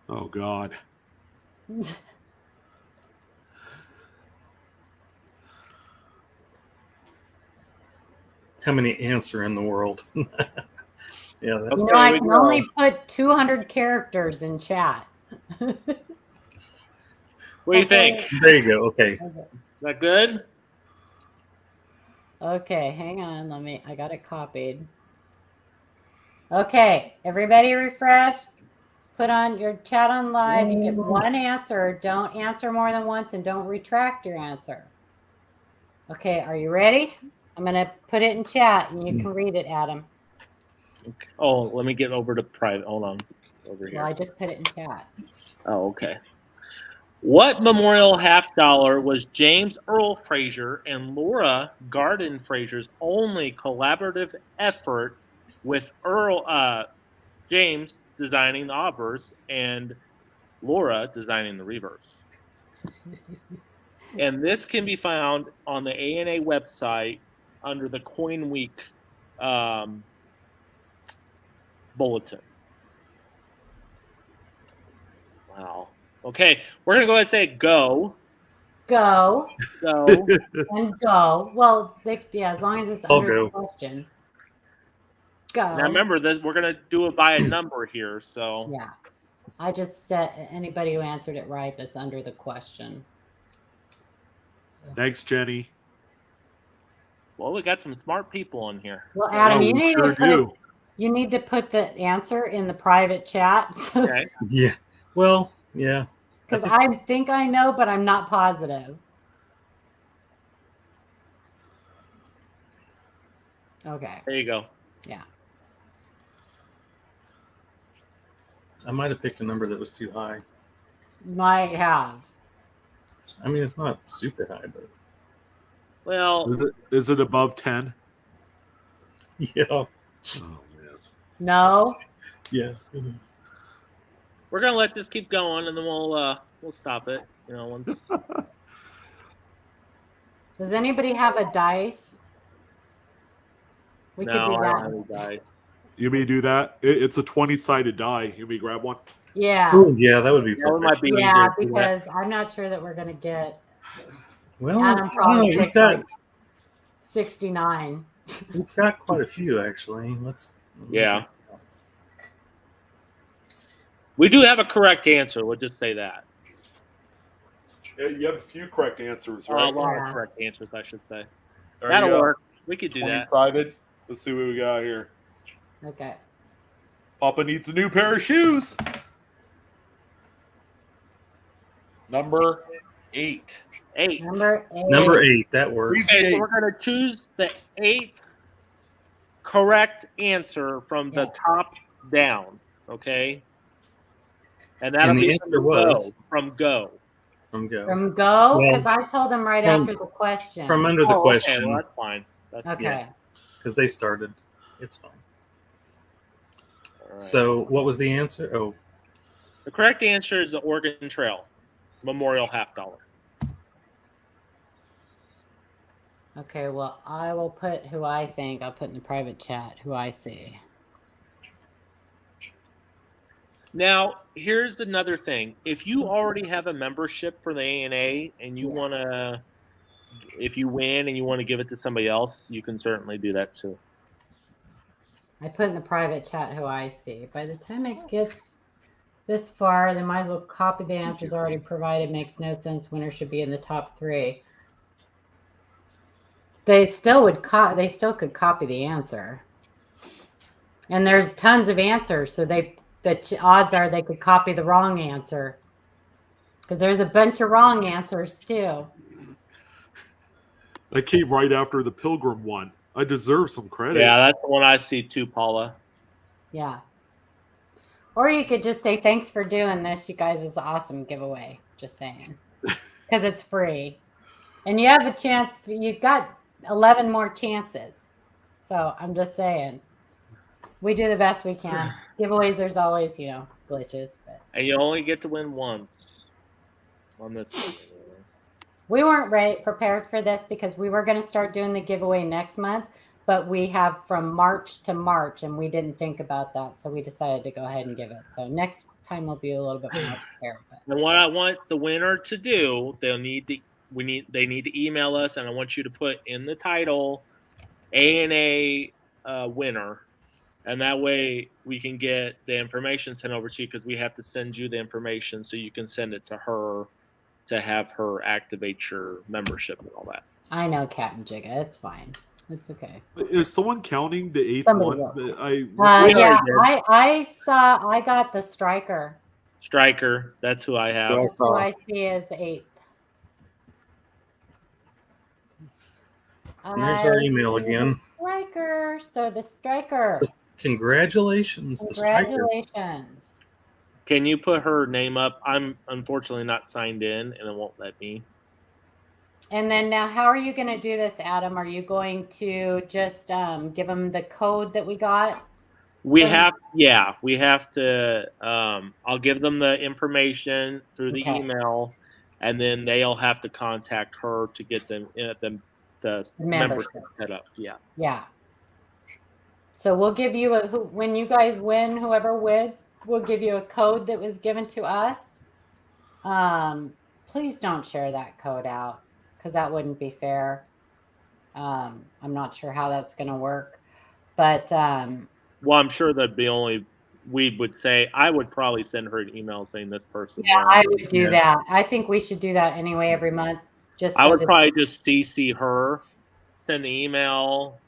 Oh God. How many ants are in the world? Yeah. Okay, I can only put 200 characters in chat. What do you think? There you go. Okay. Is that good? Okay, hang on. I got it copied. Okay, everybody refresh. Put on your chat on live. You get one answer. Don't answer more than once and don't retract your answer. Okay, are you ready? I'm going to put it in chat and you can read it, Adam. Okay. Oh, let me get over to private. Hold on. Over here. Well, I just put it in chat. Oh, okay. What memorial $50 was James Earl Fraser and Laura Garden Fraser's only collaborative effort, with James designing the obverse and Laura designing the reverse? And this can be found on the ANA website under the Coin Week bulletin. Wow. Okay, we're going to go ahead and say go. Go. Go. And go. Well, as long as it's under the question. Go. Now remember, we're going to do it by a number here. So yeah. I just said anybody who answered it right that's under the question. Thanks, Jenny. Well, we got some smart people in here. Well, Adam, you need to put the answer in the private chat. Okay. Yeah. Well, yeah. Because I think I know, but I'm not positive. Okay. There you go. Yeah. I might have picked a number that was too high. Might have. I mean, it's not super high, but Well, is it above 10? yeah. Oh man. No. Yeah. we're gonna let this keep going, and then we'll stop it. Once. Does anybody have a dice? We could do I don't that. have any dice. You may do that. It's a 20-sided die. You may grab one. Yeah. Oh, yeah, that would be That perfect. might be Yeah, easier. because I'm not sure that we're gonna get. Well, Adam probably we've picked got like 69. we've got quite a few actually. Yeah. We do have a correct answer. We'll just say that. Yeah, you have a few correct answers, A right? lot Yeah. of correct answers, I should say. There you That'll go. work. We could do that. 20-sided. Let's see what we got here. Okay. Papa needs a new pair of shoes. Number 8. 8. Number 8, that works. Okay, so we're going to choose the 8th correct answer from the top down, okay? And that'll And the be answer was from go. From go. From go? Well, Because I told them right from- after the question. From under the Okay, question, well, that's fine. That's Okay. because they started. It's fine. all right. So, what was the answer? Oh, The correct answer is the Oregon Trail Memorial $50. Okay, well, I will put who I think. I'll put in the private chat who I see. Now, here's another thing. If you already have a membership for the ANA and you want to, if you win and you want to give it to somebody else, you can certainly do that too. I put in the private chat who I see. By the time it gets this far, they might as well copy the answers already provided. Makes no sense. Winner should be in the top 3. They still would they still could copy the answer. And there's tons of answers, so the odds are they could copy the wrong answer. Because there's a bunch of wrong answers too. That came right after the Pilgrim one. I deserve some credit. Yeah, that's the one I see too, Paula. Yeah. Or you could just say, thanks for doing this. You guys is awesome giveaway. Just saying. Because it's free. And you have a chance. You've got 11 more chances. So I'm just saying. We do the best we can. Giveaways, there's always, glitches. But And you only get to win once on this one. we weren't prepared for this because we were going to start doing the giveaway next month, but we have from March to March, and we didn't think about that, so we decided to go ahead and give it. So next time we'll be a little bit more prepared. But. And what I want the winner to do, they need to email us, and I want you to put in the title ANA winner, and that way we can get the information sent over to you because we have to send you the information so you can send it to her to have her activate your membership and all that. I know, Captain Jigga. It's fine. It's okay. Is someone counting the 8th Somebody one? Yeah, I got the striker. Striker, that's who I have. That's who I see as the 8th. Here's our email again. Striker. So the striker. So congratulations, the striker. Congratulations. Can you put her name up? I'm unfortunately not signed in, and it won't let me. And then now, how are you going to do this, Adam? Are you going to just give them the code that we got? We have to. I'll give them the information through the email, and then they'll have to contact her to get them the membership set up. Yeah. Yeah. So we'll give you when you guys win, whoever wins, we'll give you a code that was given to us. Please don't share that code out because that wouldn't be fair. I'm not sure how that's going to work, but well, I'm sure that'd be I would probably send her an email saying this person. Yeah, I would do that. I think we should do that anyway every month. I would probably just CC her, send the email,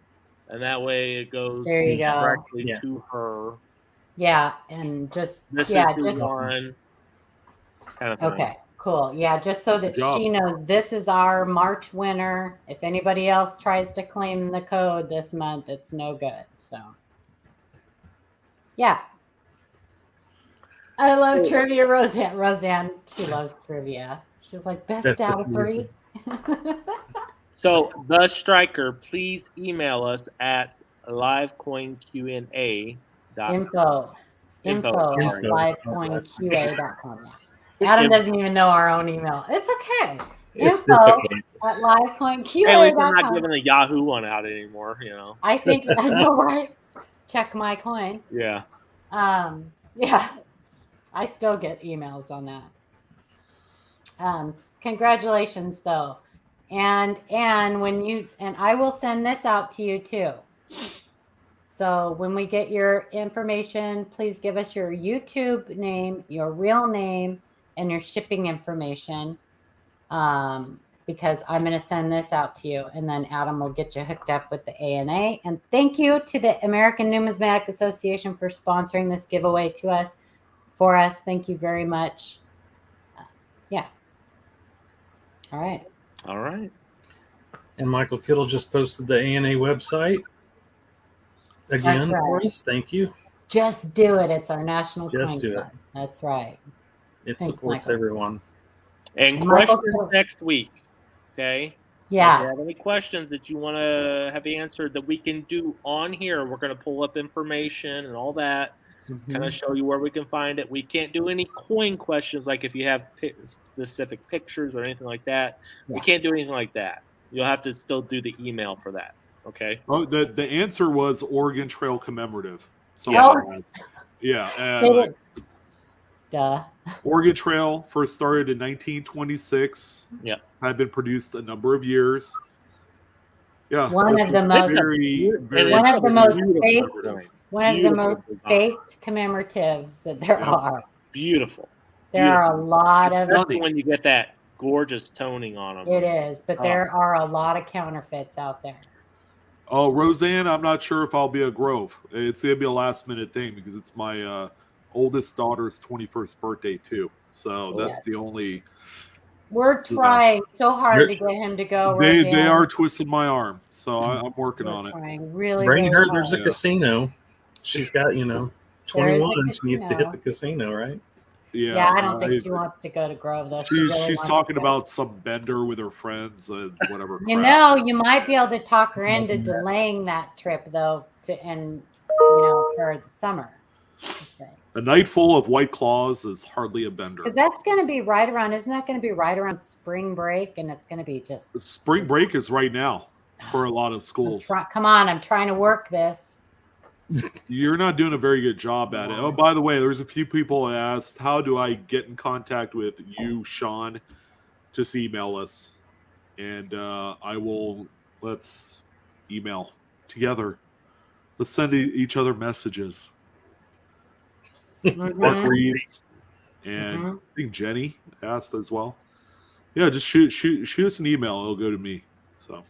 and that way it goes directly to her. Yeah, and just one. Kind of okay, cool. Yeah, just so that she knows this is our March winner. If anybody else tries to claim the code this month, it's no good. So, yeah. I love trivia, Roseanne. Roseanne, she loves trivia. She's like, best out of 3. So, the striker, please email us at livecoinqa.com. Info at livecoinqa.com. Adam doesn't even know our own email. It's okay. Info at livecoinqa.com. At least I'm not giving a Yahoo one out anymore, I think I know, right? Check my coin. Yeah. Yeah. I still get emails on that. Congratulations though. And I will send this out to you too. So when we get your information, please give us your YouTube name, your real name, and your shipping information. Because I'm going to send this out to you, and then Adam will get you hooked up with the ANA. And thank you to the American Numismatic Association for sponsoring this giveaway for us. Thank you very much. Yeah. All right. All right. And Michael Kittle just posted the ANA website again for us. Thank you. Just do it. It's our national coin Just do it. That's right. It supports everyone. And questions next week. Okay. Yeah. If you have any questions that you want to have answered that we can do on here, we're going to pull up information and all that, kind of show you where we can find it. We can't do any coin questions, like if you have specific pictures or anything like that. Yeah. We can't do anything like that. You'll have to still do the email for that. Okay. Oh, the answer was Oregon Trail commemorative. So yeah. Duh. Oregon Trail first started in 1926. Yeah. Had been produced a number of years. Yeah. One of the most faked commemoratives that there are. Beautiful. There are a lot of especially when you get that gorgeous toning on them. It is, but there are a lot of counterfeits out there. Oh, Roseanne, I'm not sure if I'll be a Grove. It's gonna be a last minute thing because it's my oldest daughter's 21st birthday too. So that's the only. We're trying so hard to get him to go. They are twisting my arm, so I'm working on it. Really, Bring really her. hard. There's a casino. She's got 21. She needs to hit the casino, right? Yeah, I don't think she wants to go to Grove though. She's talking about some bender with her friends and whatever. You know, you might be able to talk her into delaying that trip though, for the summer. A night full of White Claws is hardly a bender. Because that's going to be right around. Isn't that going to be right around spring break? And it's going to be just. Spring break is right now for a lot of schools. Come on, I'm trying to work this. You're not doing a very good job at it. Oh, by the way, there's a few people that asked, how do I get in contact with you, Sean? Just email us. And let's email together. Let's send each other messages. That's Reeves. And I think Jenny asked as well. Yeah, just shoot us an email. It'll go to me. So.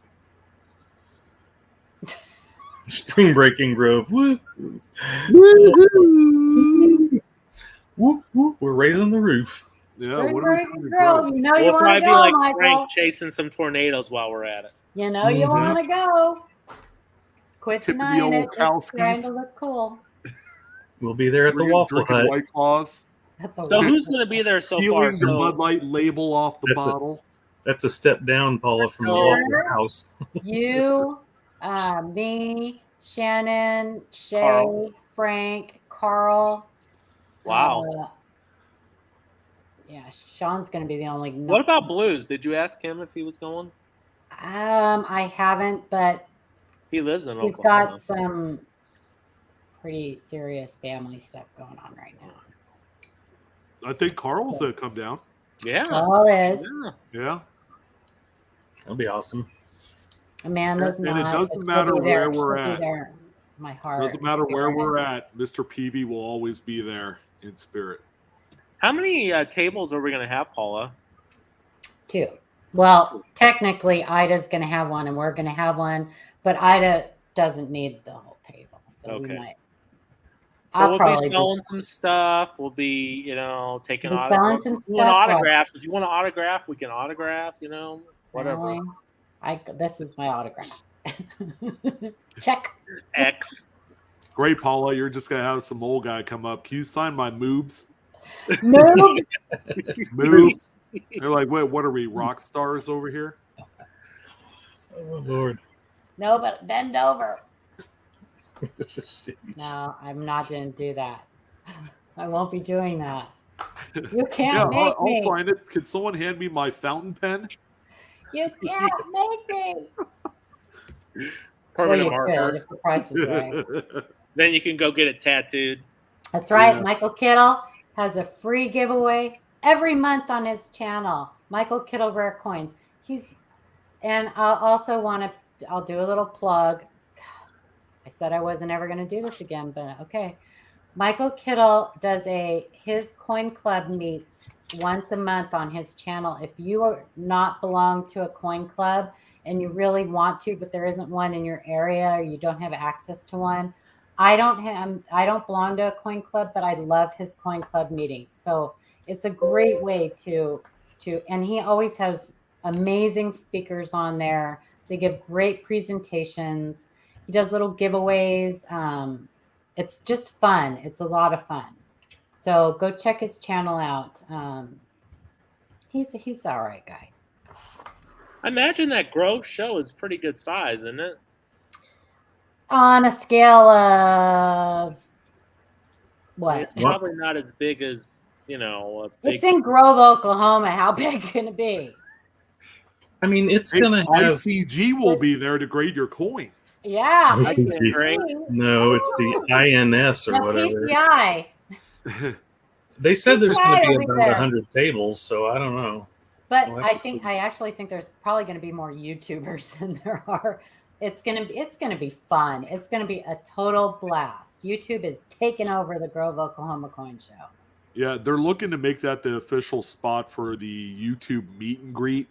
Spring break in Grove. Woo. Woo, woo. We're raising the roof. Yeah, Spring what break are we in Grove. You know you want to go, like Michael. Frank chasing some tornadoes while we're at it. You know you want to go. Quit denying it. Just trying Kowskis. to look cool. We'll be there at the Waffle Drinking Hut. White Claws. So who's going to be there so far? Peeling the So, Bud Light label off the That's bottle. That's a step down, Paula, from the Waffle House. You, me, Shannon, Shay, Carl. Frank, Carl. wow. Yeah, Sean's going to be the only. What about Blues? Did you ask him if he was going? I haven't, but He lives in he's Oklahoma. got some pretty serious family stuff going on right now. I think Carl's come down. Yeah. Carl is. Yeah. Yeah. That'll be awesome. Amanda's And not. it doesn't but she'll matter be there. where we're She'll be at. there. My heart. Doesn't matter where we're at. Mr. Peavy will always be there in spirit. How many tables are we going to have, Paula? 2. Well, technically, Ida's going to have one, and we're going to have one, but Ida doesn't need the whole table, so we might. So we'll be selling some stuff. We'll be, taking autographs. Autographs. If you want to autograph, we can autograph. Whatever. Really? This is my autograph. Check. X. Great, Paula. You're just gonna have some old guy come up. Can you sign my moobs? Moobs. Moobs. They're like, wait, what are we, rock stars over here? Oh, Lord. No, but bend over. No, I'm not going to do that. I won't be doing that. You can't make me. I'll sign it. Can someone hand me my fountain pen? You can't make me. Permanent you marker. could if the price was right. Then you can go get it tattooed. That's right. Yeah. Michael Kittle has a free giveaway every month on his channel. Michael Kittle Rare Coins. And I'll also I'll do a little plug. I said I wasn't ever going to do this again, but okay. Michael Kittle does his coin club meets once a month on his channel. If you are not belong to a coin club and you really want to, but there isn't one in your area or you don't have access to one, I don't belong to a coin club, but I love his coin club meetings. So it's a great way to, and he always has amazing speakers on there. They give great presentations. He does little giveaways. It's just fun. It's a lot of fun. So go check his channel out. He's all right guy. I imagine that Grove show is pretty good size, isn't it? On a scale of what? It's probably not as big as, It's in Grove, Oklahoma. How big can it be? I mean, it's going to have... ICG will be there to grade your coins. Yeah. No, it's the INS or whatever. PCI. They said there's going to be about there. 100 tables, so I don't know. But I actually think there's probably going to be more YouTubers than there are. It's gonna be fun. It's gonna be a total blast. YouTube is taking over the Grove, Oklahoma Coin Show. Yeah, they're looking to make that the official spot for the YouTube meet and greet.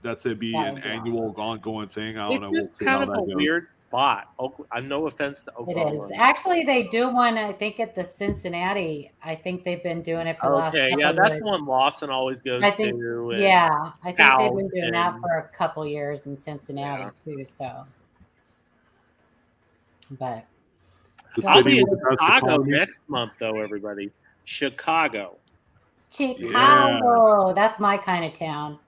That's gonna be an annual ongoing thing. I don't know. It's just kind of a weird spot. I'm no offense to It Oklahoma. is. Actually, they do one, I think, at the Cincinnati. I think they've been doing it for the last Okay, couple yeah, of that's years. the one Lawson always goes I think, to. And yeah, I think they've been doing that Alton. for a couple years in Cincinnati Yeah. too. So, but The I'll be city in with the best Chicago economy. next month, though, everybody. Chicago. Chicago, that's my kind of town.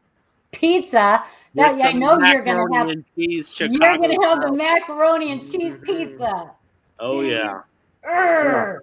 Pizza. That With I some know you're gonna macaroni have. and cheese You're Chicago gonna have the style. macaroni and cheese Mhm. pizza. Oh Dang yeah. it. Urgh.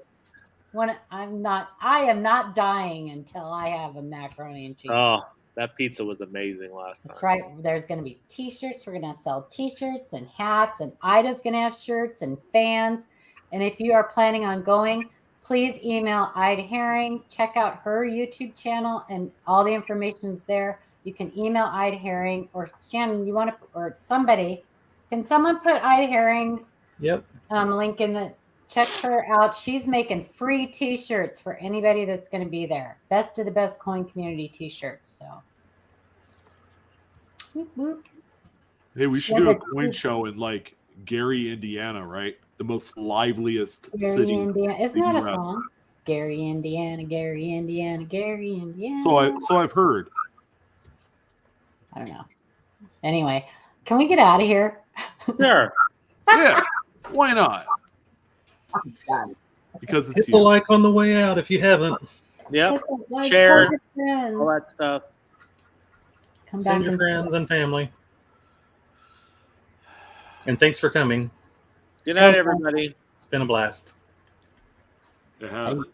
When I am not dying until I have a macaroni and cheese. Oh, that pizza was amazing last That's time. right. There's going to be t-shirts. We're going to sell t-shirts and hats, and Ida's going to have shirts and fans. And if you are planning on going, please email Ida Herring. Check out her YouTube channel, and all the information's there. You can email Ida Herring, or Shannon, you want to, or somebody. Can someone put Ida Herring's Yep. link in the? Check her out. She's making free t-shirts for anybody that's going to be there. Best of the best coin community t-shirts. So. Whoop, whoop. Hey, we should Yeah, do a but- coin show in like Gary, Indiana, right? The most liveliest Gary, city. Indiana. Isn't that a US. song? Gary, Indiana, Gary, Indiana, Gary, Indiana. So I've heard. I don't know. Anyway, can we get out of here? Sure. Yeah, why not? Because it's Hit the you. like on the way out if you haven't. Yep. Like, Share. tell your friends. All that stuff. Come Send back your and friends and family. And thanks for coming. Good night, everybody. It's been a blast. It has.